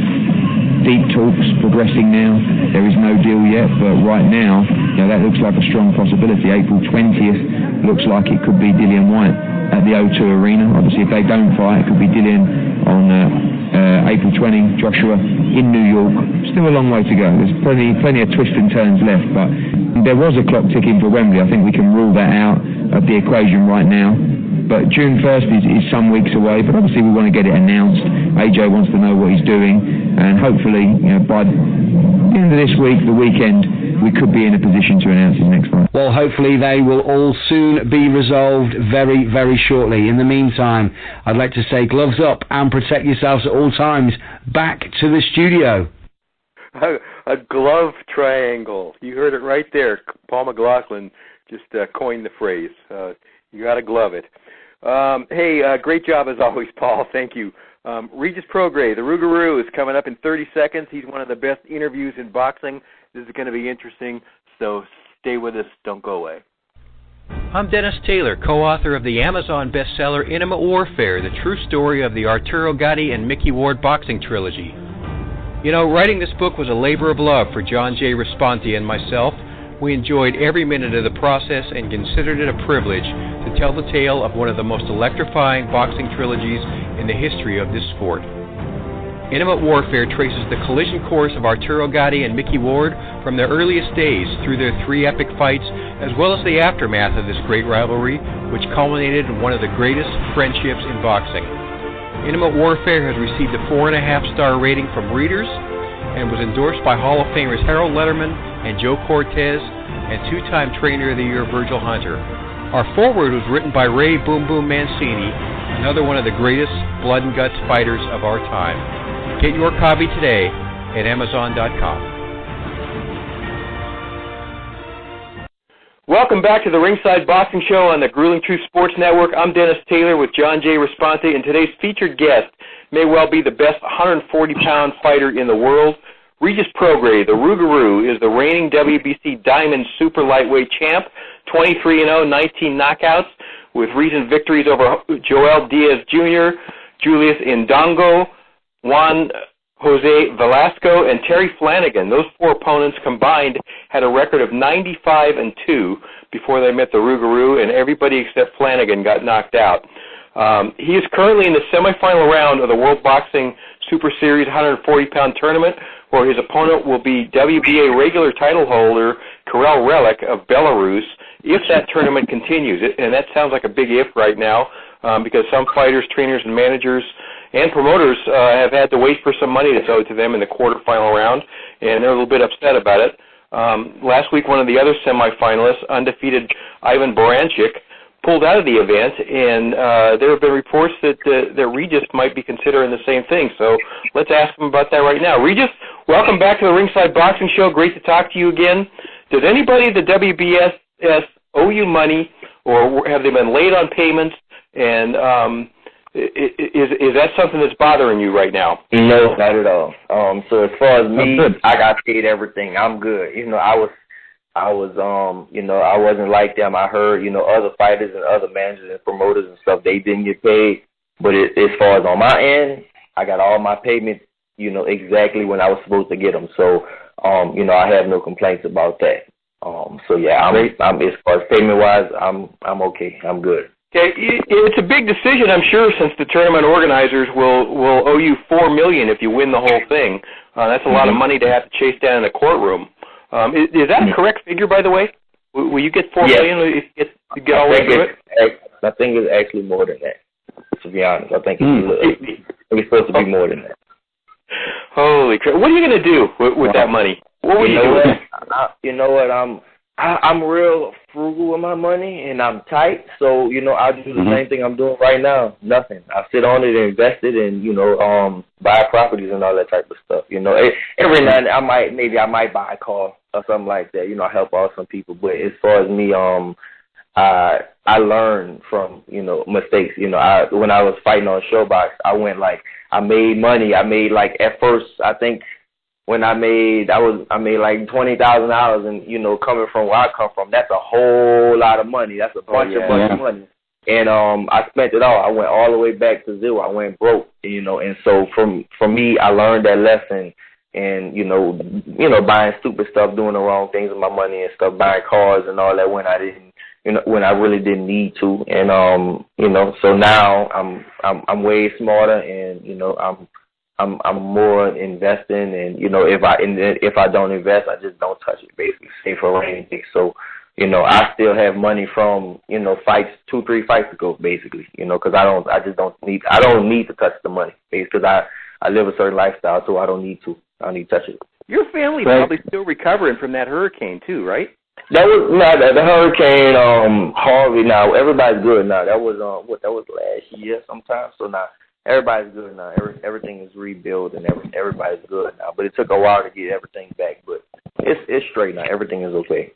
deep talks progressing now. There is no deal yet, but right now, that looks like a strong possibility. April 20th looks like it could be Dillian White at the O2 Arena. Obviously, if they don't fight, it could be Dillian on April 20, Joshua in New York. Still a long way to go. There's plenty of twists and turns left, but there was a clock ticking for Wembley. I think we can rule that out of the equation right now. But June 1st is some weeks away, but obviously we want to get it announced. AJ wants to know what he's doing, and hopefully, by the end of this week, the weekend, we could be in a position to announce his next fight. Well, hopefully they will all soon be resolved very, very shortly. In the meantime, I'd like to say gloves up and protect yourselves at all times. Back to the studio. A glove triangle. You heard it right there. Paul McLaughlin just coined the phrase. You got to glove it. Great job as always, Paul. Thank you. Regis Prograis, the Rougaroo, is coming up in 30 seconds. He's one of the best interviews in boxing. This is going to be interesting, so stay with us. Don't go away. I'm Dennis Taylor, co-author of the Amazon bestseller Intimate Warfare, the true story of the Arturo Gatti and Mickey Ward boxing trilogy. Writing this book was a labor of love for John J. Responti and myself. We enjoyed every minute of the process and considered it a privilege to tell the tale of one of the most electrifying boxing trilogies in the history of this sport. Intimate Warfare traces the collision course of Arturo Gatti and Mickey Ward from their earliest days through their 3 epic fights, as well as the aftermath of this great rivalry, which culminated in one of the greatest friendships in boxing. Intimate Warfare has received a 4.5-star rating from readers and was endorsed by Hall of Famers Harold Letterman and Joe Cortez and 2-time Trainer of the Year Virgil Hunter. Our foreword was written by Ray Boom Boom Mancini, another one of the greatest blood and guts fighters of our time. Get your copy today at Amazon.com. Welcome back to the Ringside Boxing Show on the Grueling Truth Sports Network. I'm Dennis Taylor with John J. Responti, and today's featured guest may well be the best 140-pound fighter in the world. Regis Prograis, the Rougaroo, is the reigning WBC Diamond Super Lightweight champ, 23-0, 19 knockouts. with recent victories over Joel Diaz Jr., Julius Indongo, Juan Jose Velasco, and Terry Flanagan. Those 4 opponents combined had a record of 95-2 before they met the Rougaroo, and everybody except Flanagan got knocked out. He is currently in the semifinal round of the World Boxing Super Series 140-pound tournament, where his opponent will be WBA regular title holder Kiryl Relikh of Belarus, if that tournament continues. And that sounds like a big if right now, because some fighters, trainers, and managers and promoters have had to wait for some money that's owed to them in the quarterfinal round, and they're a little bit upset about it. Last week, one of the other semifinalists, undefeated Ivan Baranchyk, pulled out of the event, and there have been reports that Regis might be considering the same thing. So let's ask him about that right now. Regis, welcome back to the Ringside Boxing Show. Great to talk to you again. Does anybody at the WBSS owe you money, or have they been late on payments? And is that something that's bothering you right now? No, not at all. So as far as me, I got paid everything. I'm good. I wasn't like them. I heard, other fighters and other managers and promoters and stuff, they didn't get paid. But as far as on my end, I got all my payments, exactly when I was supposed to get them. So, I have no complaints about that. So yeah, I'm as far as payment wise, I'm okay. I'm good. Okay, it's a big decision, I'm sure, since the tournament organizers will owe you $4 million if you win the whole thing. That's a lot of money to have to chase down in a courtroom. Is that a correct figure, by the way? Will you get $4 million if you get all the way through it? I think it's actually more than that, to be honest. I think it's supposed to be more than that. Holy crap. What are you going to do with that money? What will you do? You know what? I'm real frugal with my money, and I'm tight. So, I do the same thing I'm doing right now. Nothing. I sit on it and invest it and, buy properties and all that type of stuff. Every now and then I might buy a car or something like that. I help out some people. But as far as me, I learned from, mistakes. When I was fighting on Showbox, I made money. I made, at first, I think, when I made like $20,000, and coming from where I come from, that's a whole lot of money. That's a bunch of money, and I spent it all. I went all the way back to zero. I went broke, and so from me, I learned that lesson, and buying stupid stuff, doing the wrong things with my money and stuff, buying cars and all that when I didn't, when I really didn't need to, and so now I'm way smarter, and I'm more investing, and if I don't invest, I just don't touch it, basically, save for anything. So, I still have money from fights 2-3 fights ago, basically, because I don't need to touch the money, because I live a certain lifestyle, so I don't need to touch it. Your family probably still recovering from that hurricane too, right? That was the hurricane Harvey. Now everybody's good now. That was that was last year sometime. So now. Everybody's good now. Everything is rebuilt, and everybody's good now. But it took a while to get everything back. But it's straight now. Everything is okay.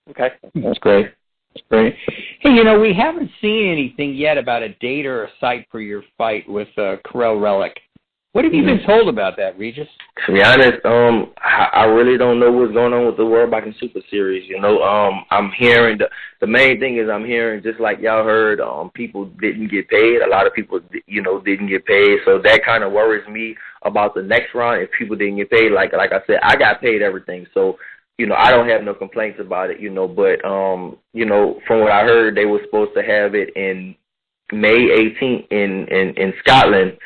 Okay. That's great. That's great. Hey, we haven't seen anything yet about a date or a site for your fight with Kiryl Relikh. What have you been told about that, Regis? To be honest, I really don't know what's going on with the World Boxing Super Series. I'm hearing the main thing is I'm hearing, just like y'all heard, people didn't get paid. A lot of people, didn't get paid. So that kind of worries me about the next round if people didn't get paid. Like I said, I got paid everything. So, I don't have no complaints about it. But from what I heard, they were supposed to have it in May 18th in Scotland.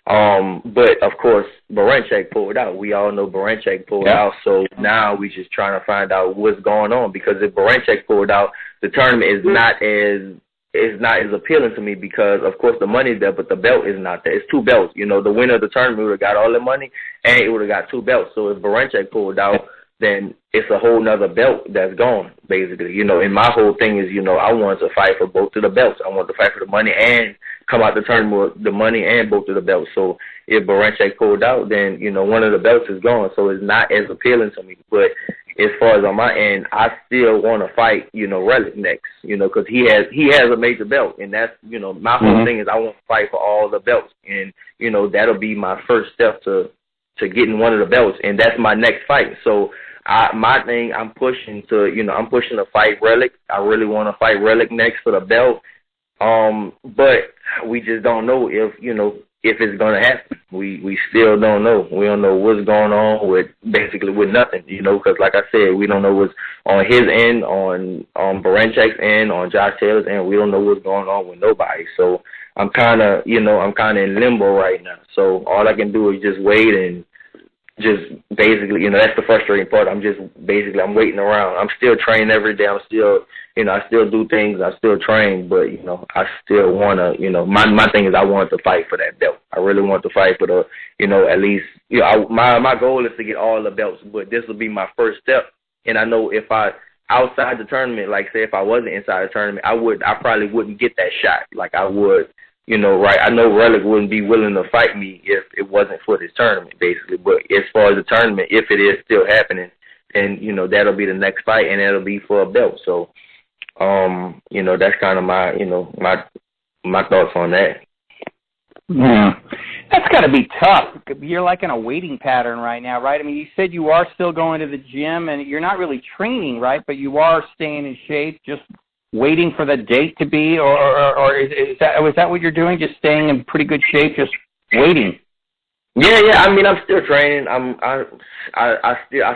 But of course, Baranchyk pulled out. We all know Baranchyk pulled out. So now we just trying to find out what's going on, because if Baranchyk pulled out, the tournament is not as appealing to me, because of course the money's there, but the belt is not there. It's 2 belts. The winner of the tournament would have got all the money, and it would have got 2 belts. So if Baranchyk pulled out, then it's a whole nother belt that's gone, basically. And my whole thing is, I want to fight for both of the belts. I want to fight for the money and come out the tournament with the money and both of the belts. So if Baranchyk pulled out, then, one of the belts is gone. So it's not as appealing to me. But as far as on my end, I still want to fight, Relikh next, because he has a major belt. And that's, my whole thing is I want to fight for all the belts. And, that'll be my first step to getting one of the belts. And that's my next fight. So my thing, I'm pushing to fight Relikh. I really want to fight Relikh next for the belt. But we just don't know if it's gonna happen. We still don't know. We don't know what's going on with nothing, because like I said, we don't know what's on his end, on Barancyk's end, on Josh Taylor's end. We don't know what's going on with nobody. So I'm kind of in limbo right now. So all I can do is just wait and just basically, that's the frustrating part. I'm waiting around. I'm still training every day. I'm still, I still do things. I still train, but, I still want to, my thing is I want to fight for that belt. I really want to fight for the, at least, my goal is to get all the belts, but this will be my first step. And I know if outside the tournament, like say if I wasn't inside the tournament, I probably wouldn't get that shot like I would. Right, I know Relikh wouldn't be willing to fight me if it wasn't for this tournament, basically. But as far as the tournament, if it is still happening, then, that'll be the next fight, and that'll be for a belt. So, that's kind of my, my thoughts on that. Yeah. That's got to be tough. You're like in a waiting pattern right now, right? I mean, you said you are still going to the gym, and you're not really training, right? But you are staying in shape, just waiting for the date to be, or is that what you're doing? Just staying in pretty good shape, just waiting? Yeah. I mean, I'm still training. I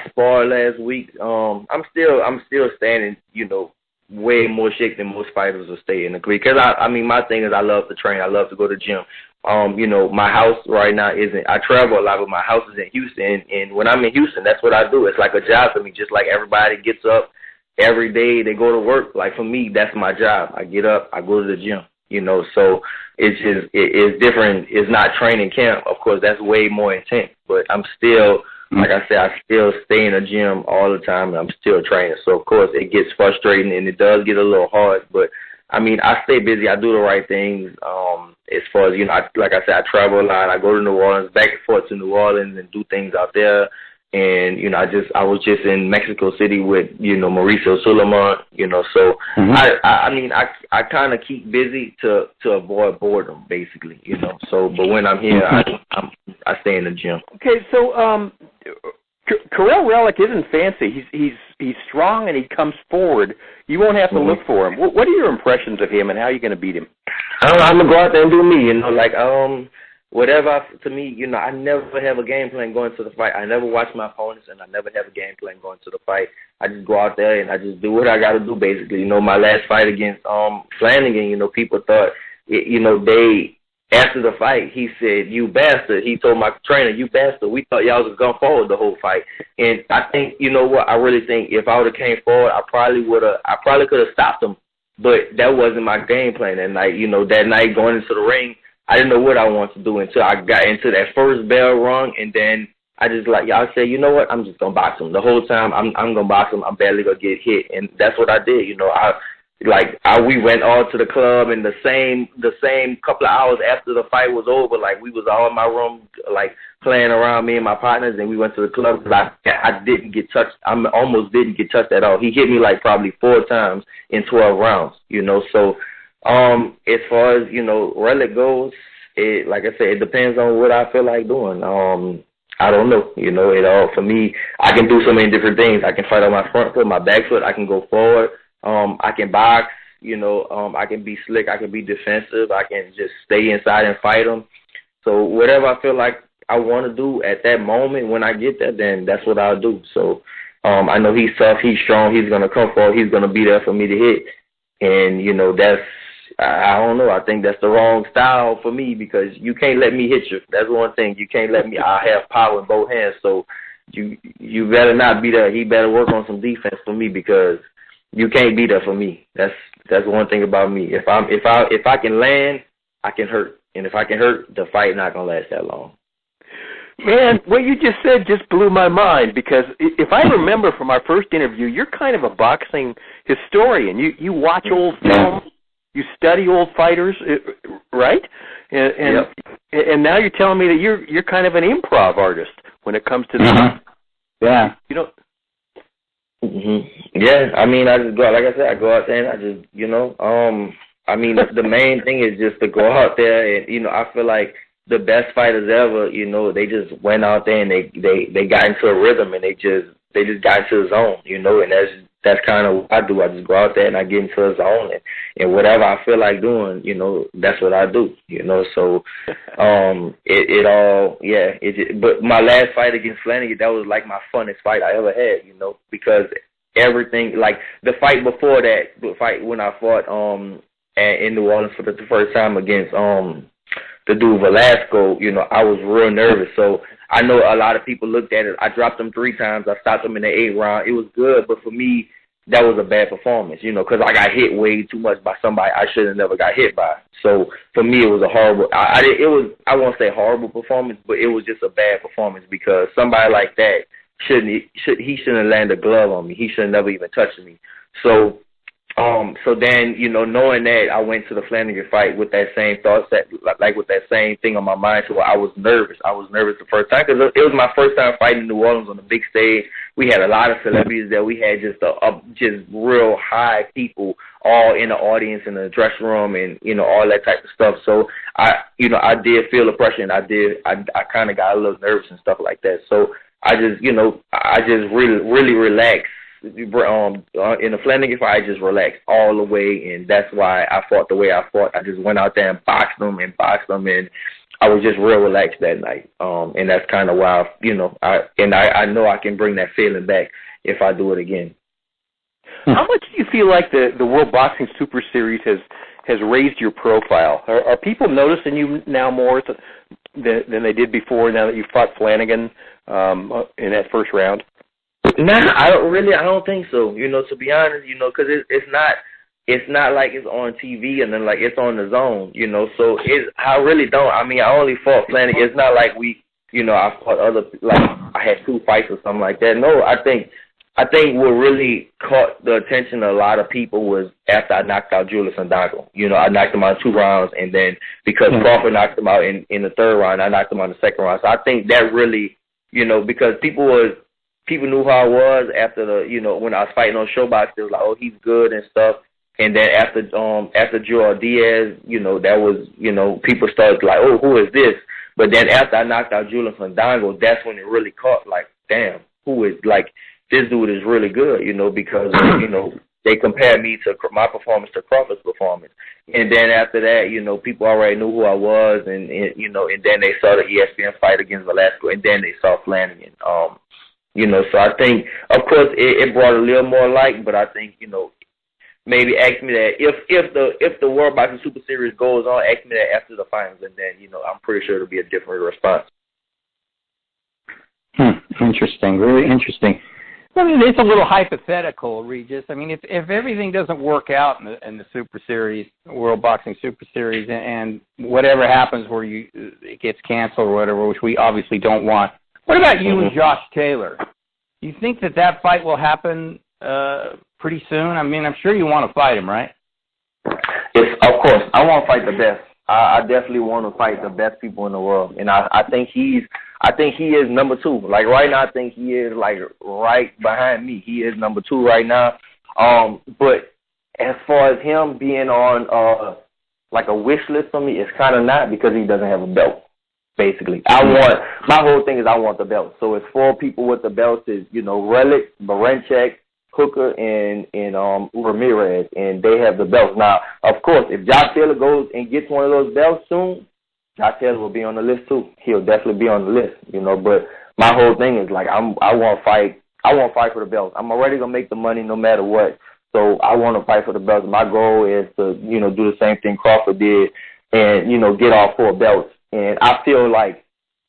sparred last week. I'm still staying in, way more shape than most fighters will stay in the creek. Because my thing is I love to train. I love to go to the gym. My house right now I travel a lot, but my house is in Houston. And when I'm in Houston, that's what I do. It's like a job for me, just like everybody gets up every day, they go to work. Like for me, that's my job. I get up, I go to the gym, so it's different. It's not training camp. Of course, that's way more intense, but I'm still, like I said, I still stay in the gym all the time, and I'm still training. So, of course, it gets frustrating, and it does get a little hard, but, I stay busy. I do the right things. As far as, like I said, I travel a lot. I go to New Orleans, back and forth to New Orleans and do things out there. And, I was just in Mexico City with, Mauricio Suleiman, so I kind of keep busy to avoid boredom, basically, so, but when I'm here, I stay in the gym. Okay, so, Kiryl Relikh isn't fancy. He's strong and he comes forward. You won't have to look for him. What are your impressions of him and how are you going to beat him? I'm going to go out there and do me, whatever, to me, I never have a game plan going to the fight. I never watch my opponents, and I never have a game plan going to the fight. I just go out there, and I just do what I got to do, basically. My last fight against Flanagan, people thought, after the fight, he said, "You bastard." He told my trainer, "You bastard. We thought y'all was going forward the whole fight." And I think, I really think if I would have came forward, I probably could have stopped him. But that wasn't my game plan that night. That night going into the ring, I didn't know what I wanted to do until I got into that first bell rung, and then I just y'all said, you know what, I'm just gonna box him the whole time. I'm gonna box him. I'm barely gonna get hit, and that's what I did. We went all to the club, and the same couple of hours after the fight was over, we was all in my room, playing around, me and my partners, and we went to the club because I didn't get touched. I almost didn't get touched at all. He hit me probably 4 times in 12 rounds. So. As far as, Relikh goes, like I said, it depends on what I feel like doing. I don't know, it all, for me, I can do so many different things. I can fight on my front foot, my back foot, I can go forward, I can box, I can be slick, I can be defensive, I can just stay inside and fight them. So whatever I feel like I want to do at that moment when I get there, then that's what I'll do. So I know he's tough, he's strong, he's going to come forward, he's going to be there for me to hit. And, that's, I don't know. I think that's the wrong style for me because you can't let me hit you. That's one thing. You can't let me. I have power in both hands, so you better not be there. He better work on some defense for me because you can't be there for me. That's one thing about me. If I can land, I can hurt, and if I can hurt, the fight not gonna last that long. Man, what you just said just blew my mind because if I remember from our first interview, you're kind of a boxing historian. You watch old films. You study old fighters, right? And now you're telling me that you're kind of an improv artist when it comes to the Yeah. Yeah, I just go, like I said, I go out there and I just, the main thing is just to go out there and, I feel like the best fighters ever, they just went out there and they got into a rhythm and they just got into the zone, and that's kind of what I do. I just go out there and I get into a zone, and whatever I feel like doing, you know, that's what I do, you know. So but my last fight against Flanagan, that was like my funnest fight I ever had, you know, because everything, like the fight before that, the fight when I fought in New Orleans for the first time against the dude Velasco, you know, I was real nervous. So I know a lot of people looked at it. I dropped him 3 times. I stopped him in the 8th round. It was good, but for me, that was a bad performance, you know, because I got hit way too much by somebody I should have never got hit by. So for me, it was a horrible. I won't say horrible performance, but it was just a bad performance because somebody like that shouldn't have landed a glove on me. He should have never even touched me. So then, you know, knowing that, I went to the Flanagan fight with that same thought set, like with that same thing on my mind. So I was nervous. I was nervous the first time because it was my first time fighting in New Orleans on the big stage. We had a lot of celebrities there. We had just real high people all in the audience in the dressing room and, you know, all that type of stuff. So I did feel the pressure, and I kind of got a little nervous and stuff like that. So I just really relaxed. In the Flanagan fight, I just relaxed all the way, and that's why I fought the way I fought. I just went out there and boxed them, and I was just real relaxed that night. And that's kind of why, I know I can bring that feeling back if I do it again. How much do you feel like the World Boxing Super Series has raised your profile? Are people noticing you now more than they did before, now that you fought Flanagan in that first round? Nah, I don't think so. You know, to be honest, you know, because it's not like it's on TV and then like it's on the zone. You know, so I really don't. I mean, I only fought Flanagan. It's not like I fought other, like I had 2 fights or something like that. No, I think what really caught the attention of a lot of people was after I knocked out Julius Fandango. You know, I knocked him out in 2 rounds, and then because Crawford knocked him out in the 3rd round, I knocked him out in the 2nd round. So I think that really, you know, because people knew who I was after when I was fighting on Showbox. They was like, oh, he's good and stuff. And then after Joel Diaz, you know, that was, you know, people started like, oh, who is this? But then after I knocked out Julian Fandango, that's when it really caught, like, damn, who is, like, this dude is really good, you know, because, you know, they compared me to my performance to Crawford's performance. And then after that, you know, people already knew who I was, and you know, and then they saw the ESPN fight against Velasco, and then they saw Flanagan. You know, so I think, of course, it brought a little more light, but I think, you know, maybe ask me that if the World Boxing Super Series goes on, ask me that after the finals, and then, you know, I'm pretty sure it'll be a different response. Interesting, really interesting. I mean, it's a little hypothetical, Regis. I mean, if everything doesn't work out in the Super Series, World Boxing Super Series, and whatever happens where it gets canceled or whatever, which we obviously don't want. What about you and Josh Taylor? Do you think that fight will happen pretty soon? I mean, I'm sure you want to fight him, right? Yes, of course. I want to fight the best. I definitely want to fight the best people in the world, and I think he is number 2. Like right now, I think he is like right behind me. He is number 2 right now. But as far as him being on like a wish list for me, it's kind of not, because he doesn't have a belt. Basically, my whole thing is I want the belt. So it's 4 people with the belts. Is, you know, Relikh, Baranchyk, Hooker, and Ramirez, and they have the belts. Now, of course, if Josh Taylor goes and gets one of those belts soon, Josh Taylor will be on the list too. He'll definitely be on the list, you know. But my whole thing is like I want to fight. I want to fight for the belts. I'm already gonna make the money no matter what. So I want to fight for the belts. My goal is to, you know, do the same thing Crawford did, and, you know, get all 4 belts. And I feel like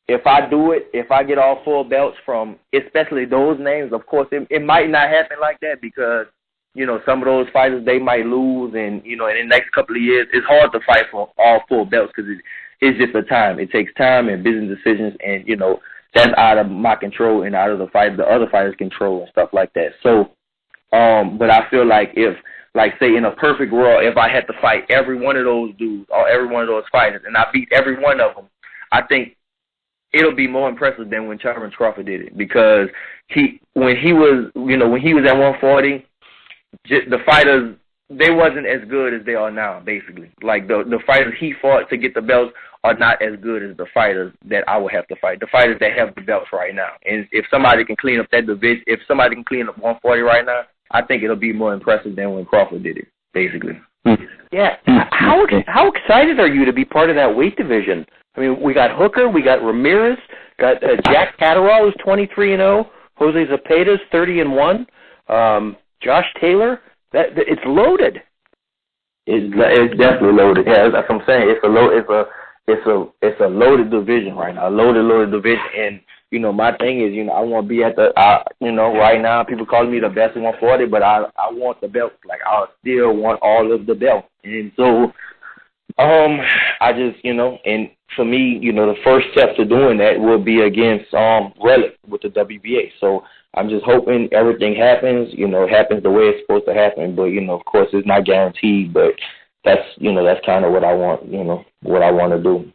if I do it, if I get all 4 belts from especially those names, of course, it might not happen like that, because, you know, some of those fighters, they might lose, and, you know, in the next couple of years, it's hard to fight for all 4 belts, because it's just a time. It takes time and business decisions, and, you know, that's out of my control and out of the other fighters' control and stuff like that. So, but I feel like if, like, say, in a perfect world, if I had to fight every one of those dudes or every one of those fighters, and I beat every one of them, I think it'll be more impressive than when Terrence Crawford did it, because when he was at 140, the fighters, they wasn't as good as they are now, basically. Like, the fighters he fought to get the belts are not as good as the fighters that I would have to fight, the fighters that have the belts right now. And if somebody can clean up that division, if somebody can clean up 140 right now, I think it'll be more impressive than when Crawford did it, basically. Yeah. How excited are you to be part of that weight division? I mean, we got Hooker, we got Ramirez, got Jack Catterall, who's 23-0, Jose Zepeda's 30-1, Josh Taylor. It's loaded. It's definitely loaded. Yeah, that's what I'm saying. It's a loaded division right now. A loaded division. And my thing is, I want to be at the, right now people calling me the best in 140, but I want the belt. Like I still want all of the belt. And so, I just, and for me, the first step to doing that will be against Relikh with the WBA. So I'm just hoping everything happens, happens the way it's supposed to happen. But, of course, it's not guaranteed. But that's kind of what I want, what I want to do.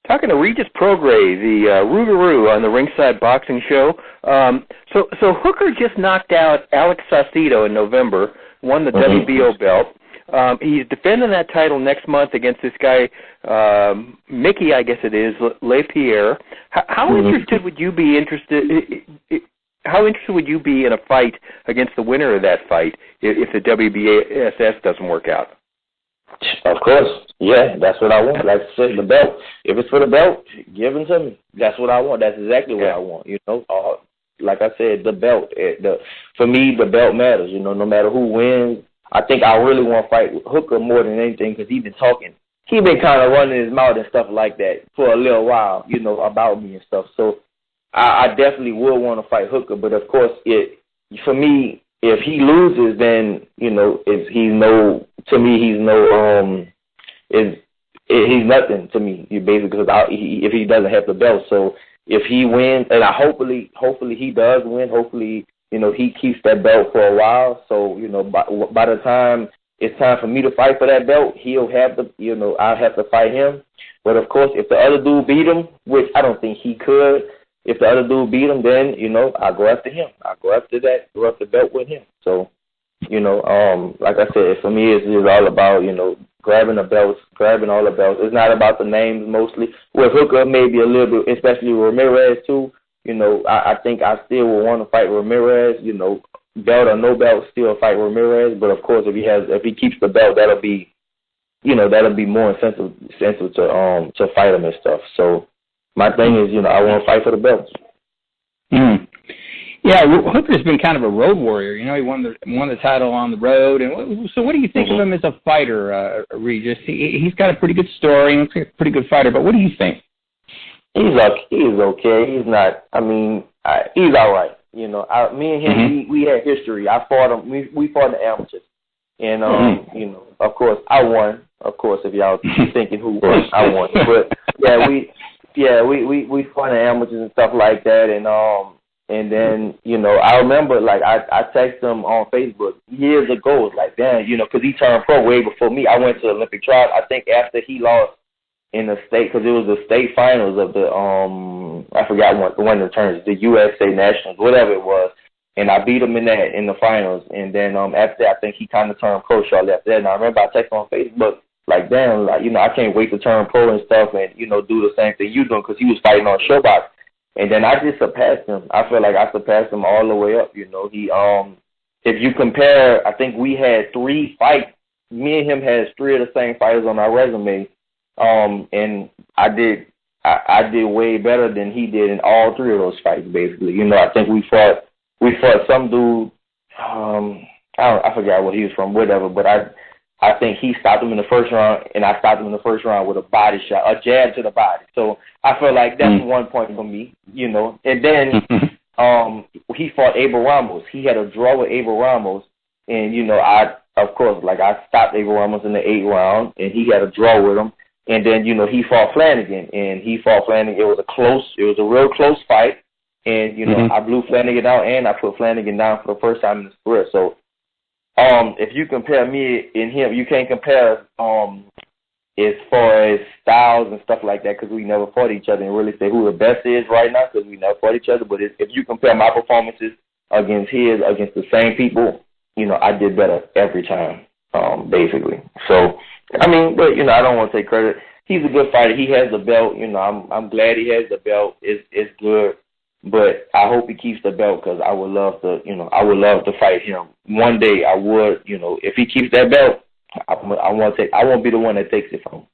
Talking to Regis Prograis, the Rougaroo on the Ringside Boxing Show. So Hooker just knocked out Alex Saucedo in November, won the WBO belt. He's defending that title next month against this guy, Mickey, I guess it is, LePierre. How interested would you be How interested would you be in a fight against the winner of that fight if the WBSS doesn't work out? Of course, yeah, that's what I want. Like I said, the belt. If it's for the belt, give it to me. That's what I want. That's exactly what I want. Like I said, the belt. For me, the belt matters. No matter who wins. I think I really want to fight Hooker more than anything because he's been talking. He's been kind of running his mouth and stuff like that for a little while, about me and stuff. So I definitely will want to fight Hooker. But, of course, for me, if he loses, then, he's nothing to me, basically, because if he doesn't have the belt. So if he wins, and hopefully he does win, hopefully he keeps that belt for a while. So, by the time it's time for me to fight for that belt, he'll have I'll have to fight him. But, of course, if the other dude beat him, which I don't think he could, if the other dude beat him, then, I'll go after him. I'll go after the belt with him. So, like I said, for me, it's all about, grabbing the belts, grabbing all the belts. It's not about the names mostly. With Hooker, maybe a little bit, especially with Ramirez, too. I think I still will want to fight Ramirez, belt or no belt, still fight Ramirez. But, of course, if he keeps the belt, that'll be more incentive to fight him and stuff. So my thing is, I want to fight for the belts. Yeah, Hooker's been kind of a road warrior. He won the title on the road. And so what do you think of him as a fighter, Regis? He's got a pretty good story and he's a pretty good fighter, but what do you think? He's okay. He's not, he's all right. Me and him, we had history. I fought him. We fought the amateurs. And, of course, I won. Of course, if y'all thinking who won, I won. But, we fought the amateurs and stuff like that. And then, I remember, I texted him on Facebook years ago. Like, damn, because he turned pro way before me. I went to Olympic trials, I think, after he lost in the state, because it was the state finals of the, I forgot one of the turns, the USA Nationals, whatever it was. And I beat him in the finals. And then after that, I think he kind of turned pro shortly after that. And I remember I texted him on Facebook, like, damn, I can't wait to turn pro and stuff and, do the same thing you doing, because he was fighting on Showbox. And then I just surpassed him. I feel like I surpassed him all the way up, He, if you compare, I think we had 3 fights. Me and him had 3 of the same fighters on our resume. And I did way better than he did in all 3 of those fights, basically. I think we fought some dude, I forgot what he was from, whatever, but I think he stopped him in the first round, and I stopped him in the first round with a body shot, a jab to the body. So I feel like that's 1 point for me, And then he fought Abel Ramos. He had a draw with Abel Ramos, and, I stopped Abel Ramos in the 8th round, and he had a draw with him. And then, he fought Flanagan, and It was a real close fight. And, I blew Flanagan out, and I put Flanagan down for the first time in his career. So, if you compare me and him, you can't compare as far as styles and stuff like that, because we never fought each other and really say who the best is right now, because we never fought each other. But if you compare my performances against the same people, I did better every time, basically. So, but, I don't want to take credit. He's a good fighter. He has the belt. I'm glad he has the belt. It's good. But I hope he keeps the belt because I would love to fight him one day. I would, if he keeps that belt, I won't be the one that takes it from him.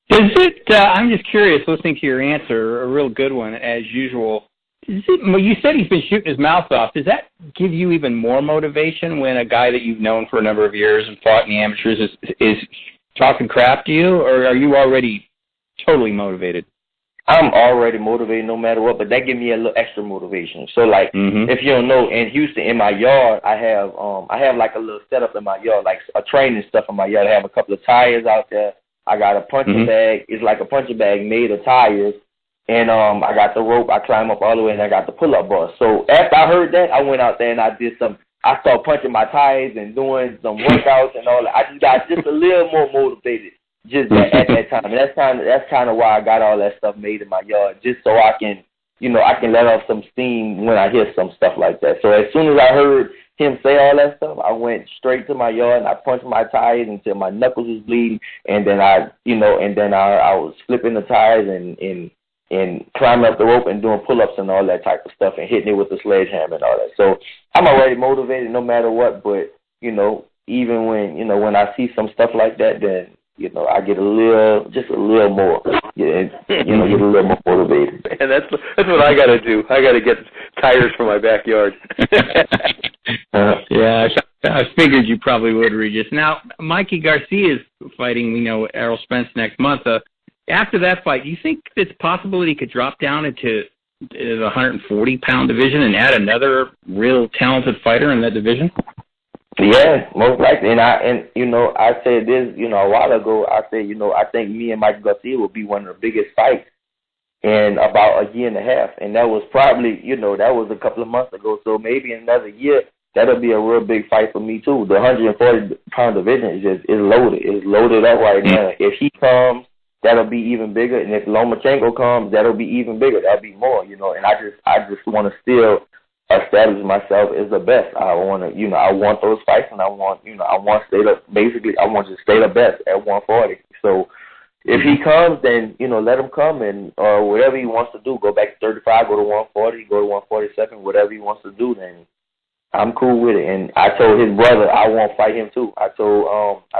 Does it? I'm just curious. Listening to your answer, a real good one as usual. You said he's been shooting his mouth off. Does that give you even more motivation when a guy that you've known for a number of years and fought in the amateurs is talking crap to you, or are you already totally motivated? I'm already motivated no matter what, but that gives me a little extra motivation. So, like, if you don't know, in Houston, in my yard, I have like a little setup in my yard, like a training stuff in my yard. I have a couple of tires out there. I got a punching bag. It's like a punching bag made of tires. And I got the rope. I climb up all the way, and I got the pull-up bar. So after I heard that, I went out there and I started punching my tires and doing some workouts and all that. I just got just a little more motivated just at that time. And that's kind of why I got all that stuff made in my yard, just so I can let off some steam when I hear some stuff like that. So as soon as I heard him say all that stuff, I went straight to my yard and I punched my tires until my knuckles was bleeding, and then I was flipping the tires and climbing up the rope and doing pull-ups and all that type of stuff and hitting it with the sledgehammer and all that. So I'm already motivated no matter what, but, even when I see some stuff like that, then, I get just a little more, get a little more motivated. And that's what I got to do. I got to get tires for my backyard. Yeah, I figured you probably would, Regis. Now, Mikey Garcia is fighting, Errol Spence next month. After that fight, do you think it's possible that he could drop down into the 140-pound division and add another real talented fighter in that division? Yeah, most likely. And I said this, a while ago. I said, I think me and Mike Garcia will be one of the biggest fights in about a year and a half. And that was probably, that was a couple of months ago. So maybe in another year, that'll be a real big fight for me too. The 140-pound division is loaded. It's loaded up right now. If he comes, that'll be even bigger. And if Lomachenko comes, that'll be even bigger. That'll be more, And I just want to still establish myself as the best. I want to, I want those fights, and I want to stay the best at 140. So if he comes, then, let him come and whatever he wants to do, go back to 35, go to 140, go to 147, whatever he wants to do, then I'm cool with it. And I told his brother I won't fight him too. I told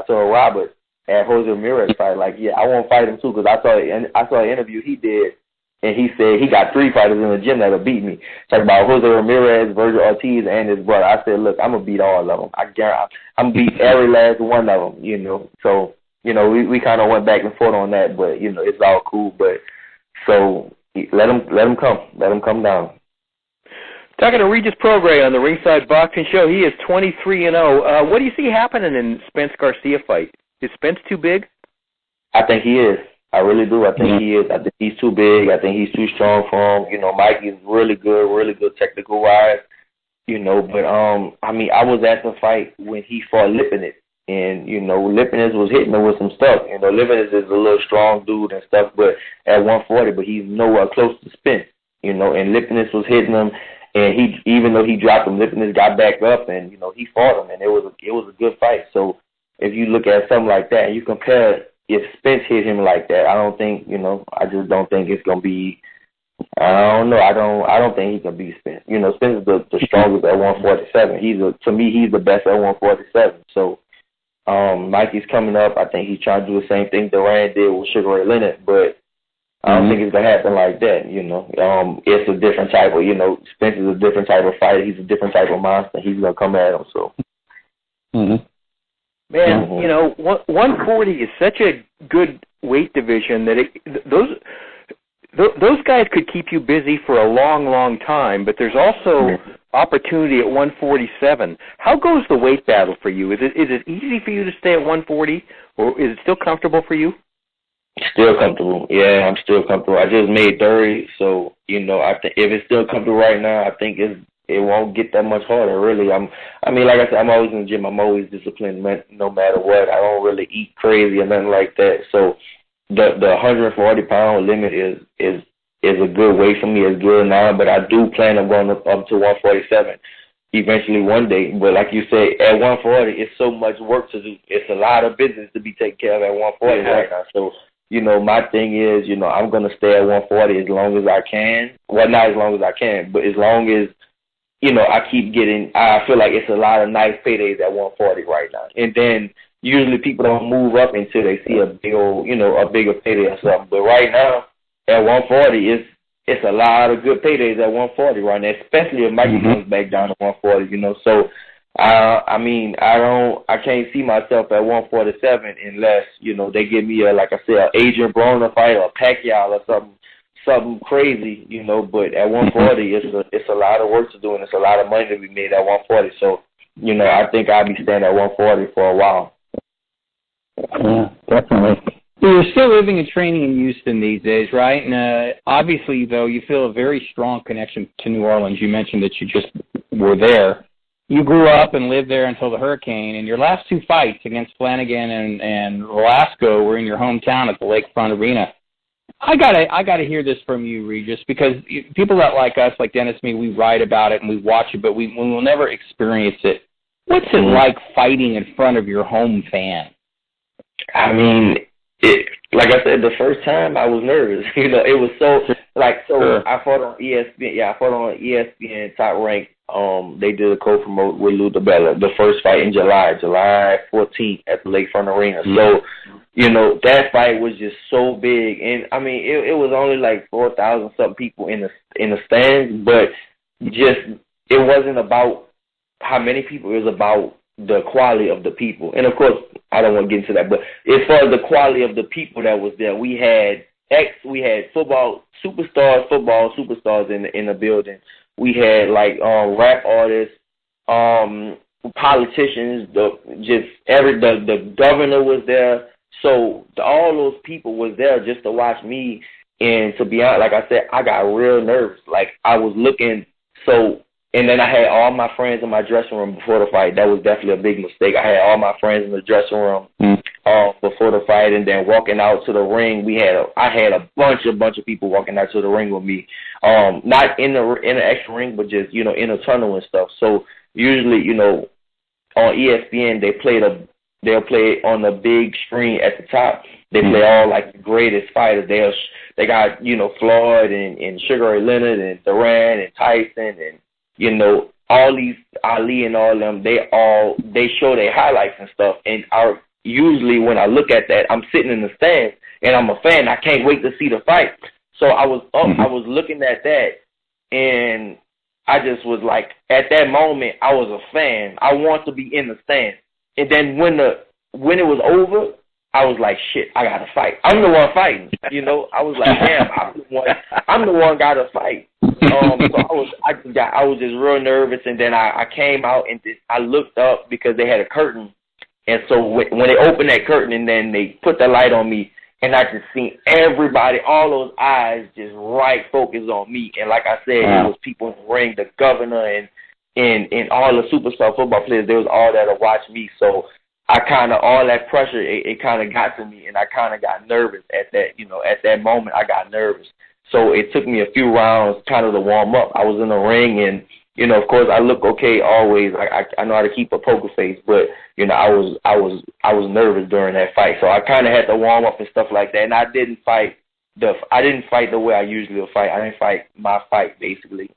Robert at Jose Ramirez fight, like, yeah, I won't fight him too, because I saw an interview he did, and he said he got 3 fighters in the gym that'll beat me. Talking about Jose Ramirez, Virgil Ortiz, and his brother. I said, look, I'm gonna beat all of them. I guarantee I'm gonna beat every last one of them. So we kind of went back and forth on that, but it's all cool. But so let him come down. Talking to Regis Prograis on the Ringside Boxing Show. He is 23-0. What do you see happening in Spence Garcia fight? Is Spence too big? I think he is. I really do. I think he is. I think he's too big. I think he's too strong for him. Mike is really good technical-wise. But, I was at the fight when he fought Lipinets. And, Lipinets was hitting him with some stuff. Lipinets is a little strong dude and stuff, but at 140, but he's nowhere close to Spence. And Lipinets was hitting him. And even though he dropped him, Lipinets got back up and, he fought him. And it was a good fight. So if you look at something like that and you compare if Spence hit him like that, I don't think, I just don't think it's going to be, I don't know. I don't think he can beat Spence. Spence is the strongest at 147. To me, he's the best at 147. So Mikey's coming up. I think he's trying to do the same thing Duran did with Sugar Ray Leonard, but I don't think it's going to happen like that, It's a different type of, Spence is a different type of fighter. He's a different type of monster. He's going to come at him, so. Man, 140 is such a good weight division that those guys could keep you busy for a long, long time, but there's also opportunity at 147. How goes the weight battle for you? Is it easy for you to stay at 140, or is it still comfortable for you? Still comfortable. Yeah, I'm still comfortable. I just made 30, so, I think if it's still comfortable right now, I think it won't get that much harder, really. Like I said, I'm always in the gym. I'm always disciplined, no matter what. I don't really eat crazy or nothing like that. So the 140-pound limit is a good weight for me. It's good now, but I do plan on going up to 147 eventually one day. But like you said, at 140, it's so much work to do. It's a lot of business to be taken care of at 140 right now. So my thing is, I'm going to stay at 140 as long as I can. Well, not as long as I can, but as long as, I keep getting, I feel like it's a lot of nice paydays at 140 right now. And then usually people don't move up until they see a big old, a bigger payday or something. But right now at 140, it's a lot of good paydays at 140 right now, especially if Mikey comes back down to 140, So, I can't see myself at 147 unless, they give me like I said, an Adrian Broner fight or a Pacquiao or something crazy, But at 140, it's a lot of work to do and it's a lot of money to be made at 140. So, I think I'll be staying at 140 for a while. Yeah, definitely. You're still living and training in Houston these days, right? And obviously, though, you feel a very strong connection to New Orleans. You mentioned that you just were there. You grew up and lived there until the hurricane, and your last two fights against Flanagan and Velasco were in your hometown at the Lakefront Arena. I gotta hear this from you, Regis, because people that like us, like Dennis and me, we write about it and we watch it, but we will never experience it. What's it like fighting in front of your home fan? I mean, like I said, the first time I was nervous. It was I fought on ESPN. Yeah, I fought on ESPN Top Rank. They did a co-promote with Lou DiBella, the first fight in July 14th at the Lakefront Arena. So, that fight was just so big, and I mean, it was only like 4,000 something people in the stands, but just it wasn't about how many people. It was about the quality of the people, and of course, I don't want to get into that. But as far as the quality of the people that was there, we had football superstars in the building. We had like rap artists, politicians, the governor was there. So all those people was there just to watch me. And to be honest, like I said, I got real nervous. Like I was looking and then I had all my friends in my dressing room before the fight. That was definitely a big mistake. I had all my friends in the dressing room before the fight, and then walking out to the ring, I had a bunch of people walking out to the ring with me. Not in the actual ring, but just in a tunnel and stuff. So usually, on ESPN they'll play on the big screen at the top. They play all like the greatest fighters. They got Floyd and Sugar Ray Leonard and Duran and Tyson and all these Ali and all them. They show their highlights and stuff. And usually when I look at that, I'm sitting in the stands and I'm a fan. I can't wait to see the fight. So I was up. I was looking at that, and I just was like, at that moment, I was a fan. I want to be in the stands. And then when it was over, I was like, shit, I got to fight. I'm the one fighting. I was like, damn, I'm the one got to fight. So I was just real nervous, and then I came out and I looked up because they had a curtain, and so when they opened that curtain and then they put the light on me, and I just seen everybody, all those eyes just right focused on me, and like I said, it was people in the ring, the governor and all the superstar football players. They was all there to watch me, so I kind of, all that pressure, it kind of got to me, and I kind of got nervous at that, at that moment. I got nervous. So it took me a few rounds kind of to warm up. I was in the ring, and, of course, I look okay always. I know how to keep a poker face, but, I was nervous during that fight. So I kind of had to warm up and stuff like that, and I didn't fight the way I usually would fight. I didn't fight my fight, basically.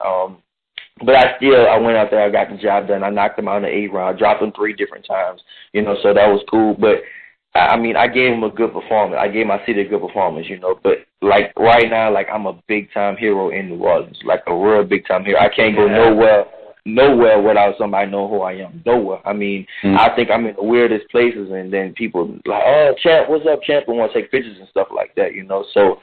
But I went out there, I got the job done. I knocked him out in the 8th round, dropped him 3 different times, so that was cool. But, I mean, I gave him a good performance. I gave my city a good performance, But, like, right now, like, I'm a big-time hero in New Orleans, like a real big-time hero. I can't go nowhere without somebody knowing who I am, nowhere. I mean, I think I'm in the weirdest places, and then people like, oh, champ, what's up, champ, and want to take pictures and stuff like that, So,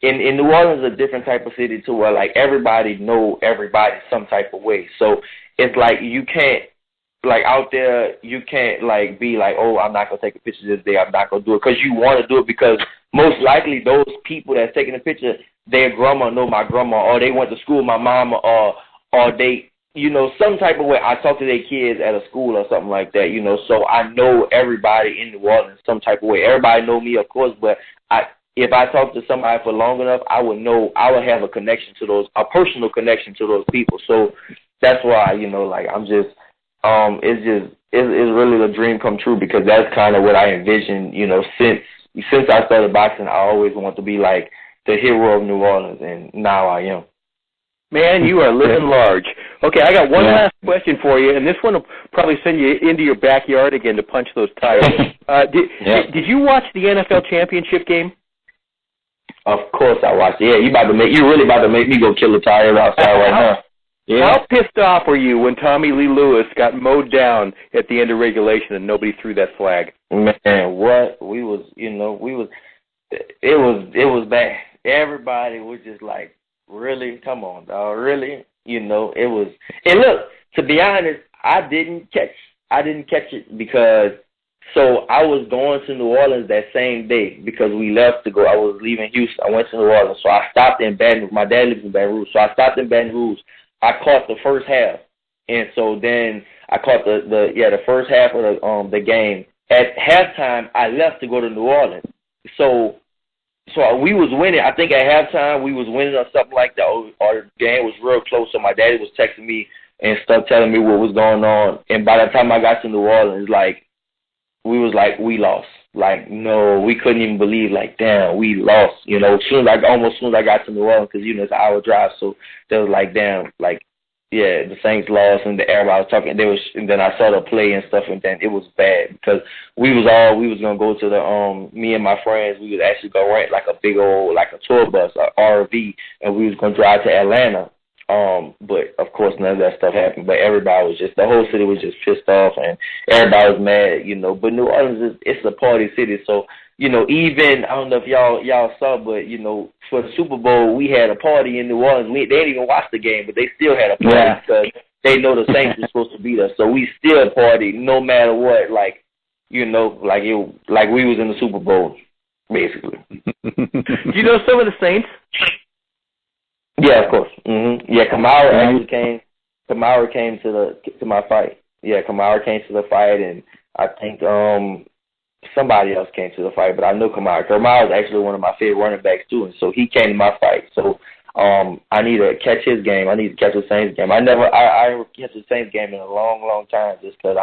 in New Orleans is a different type of city too, where like everybody know everybody some type of way. So it's like you can't, like out there, you can't like be like, oh, I'm not gonna take a picture this day. I'm not gonna do it because you want to do it because most likely those people that's taking the picture, their grandma know my grandma, or they went to school with my mama, or they, some type of way. I talk to their kids at a school or something like that, So I know everybody in New Orleans some type of way. Everybody know me, of course, but if I talk to somebody for long enough, I would know, I would have a personal connection to those people. So that's why, like I'm just, it's really a dream come true because that's kind of what I envisioned, since since I started boxing, I always wanted to be like the hero of New Orleans, and now I am. Man, you are living large. Okay, I got one last question for you, and this one will probably send you into your backyard again to punch those tires. Did you watch the NFL championship game? Of course I watched it. Yeah, you really about to make me go kill a tire outside right now. Yeah. How pissed off were you when Tommy Lee Lewis got mowed down at the end of regulation and nobody threw that flag? Man, what? It was bad. Everybody was just like, really? Come on, dog, really? It was. And look, to be honest, I didn't catch it because. So I was going to New Orleans that same day because we left to go. I was leaving Houston. I went to New Orleans, so I stopped in Baton Rouge. My dad lives in Baton Rouge, so I stopped in Baton Rouge. I caught the first half, and so then I caught the first half of the game. At halftime, I left to go to New Orleans. So we was winning. I think at halftime we was winning or something like that. Or the game was real close. So my daddy was texting me and stuff, telling me what was going on. And by the time I got to New Orleans, we lost. Like, no, we couldn't even believe, like, damn, we lost. As soon as I got to New Orleans, because, it's an hour drive, so they was like, damn, like, yeah, the Saints lost, and everybody was talking, and then I saw the play and stuff, and then it was bad, because we was going to go to the, me and my friends, we was actually going to rent, like, a big old, like, a tour bus, an RV, and we was going to drive to Atlanta. But of course none of that stuff happened. But everybody was the whole city was just pissed off, and everybody was mad, But New Orleans it's a party city, so even I don't know if y'all saw, but for the Super Bowl we had a party in New Orleans. They didn't even watch the game, but they still had a party because they know the Saints were supposed to beat us. So we still party no matter what, like we was in the Super Bowl, basically. Do you know some of the Saints? Yeah, of course. Mm-hmm. Yeah, Kamara actually came. Kamara came to my fight. Yeah, Kamara came to the fight, and I think somebody else came to the fight, but I know Kamara. Kamara is actually one of my favorite running backs too, and so he came to my fight. So I need to catch his game. I need to catch the Saints game. I catch the Saints game in a long, long time, just because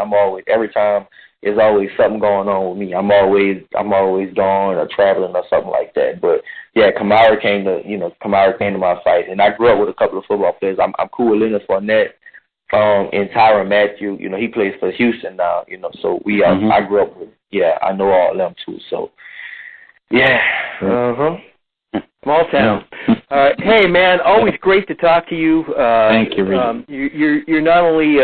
every time there's always something going on with me. I'm always gone or traveling or something like that. But yeah, Kamara came to my fight, and I grew up with a couple of football players. I'm cool with Leonard Fournette, and Tyrann Mathieu. He plays for Houston now. So we I grew up with. Yeah, I know all of them too. So yeah, Small town. Hey man, always great to talk to you. Thank you, Regis. You're not only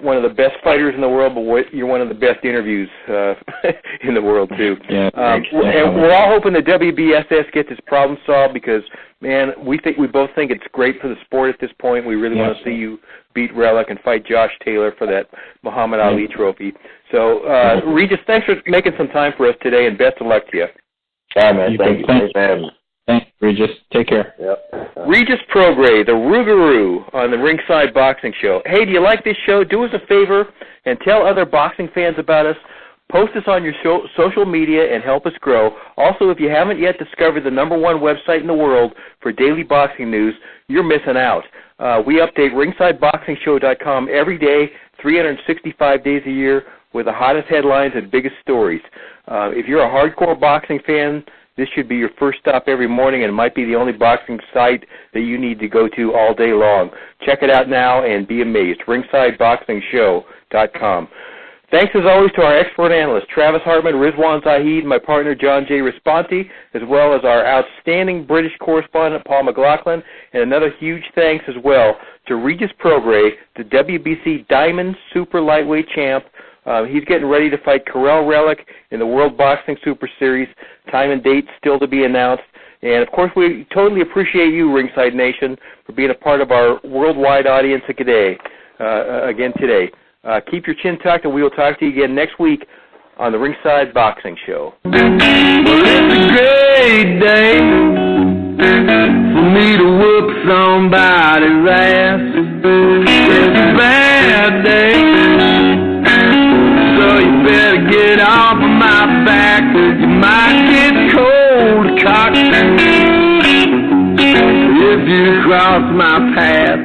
one of the best fighters in the world, but you're one of the best interviews in the world too. Yeah, and we're all hoping the WBSS gets its problem solved because, man, we both think it's great for the sport at this point. We really want to see you beat Relikh and fight Josh Taylor for that Muhammad Ali trophy. So, Regis, thanks for making some time for us today, and best of luck to you. Yeah, man. Thank you. Thanks for having me. Thanks, Regis. Take care. Yep. Regis Prograis, the Rougaroo on the Ringside Boxing Show. Hey, do you like this show? Do us a favor and tell other boxing fans about us. Post us on your social media and help us grow. Also, if you haven't yet discovered the #1 website in the world for daily boxing news, you're missing out. We update ringsideboxingshow.com every day, 365 days a year, with the hottest headlines and biggest stories. If you're a hardcore boxing fan, this should be your first stop every morning, and it might be the only boxing site that you need to go to all day long. Check it out now and be amazed. ringsideboxingshow.com. Thanks, as always, to our expert analysts, Travis Hartman, Rizwan Zahid, my partner, John J. Responti, as well as our outstanding British correspondent, Paul McLaughlin, and another huge thanks as well to Regis Prograis, the WBC Diamond Super Lightweight Champ. He's getting ready to fight Kiryl Relikh in the World Boxing Super Series. Time and date still to be announced. And, of course, we totally appreciate you, Ringside Nation, for being a part of our worldwide audience today. Keep your chin tucked, and we will talk to you again next week on the Ringside Boxing Show. Well, it's a great day for me to whoop somebody's ass. It's a bad day, so you better get off of my back. You might get cold cocked if you cross my path.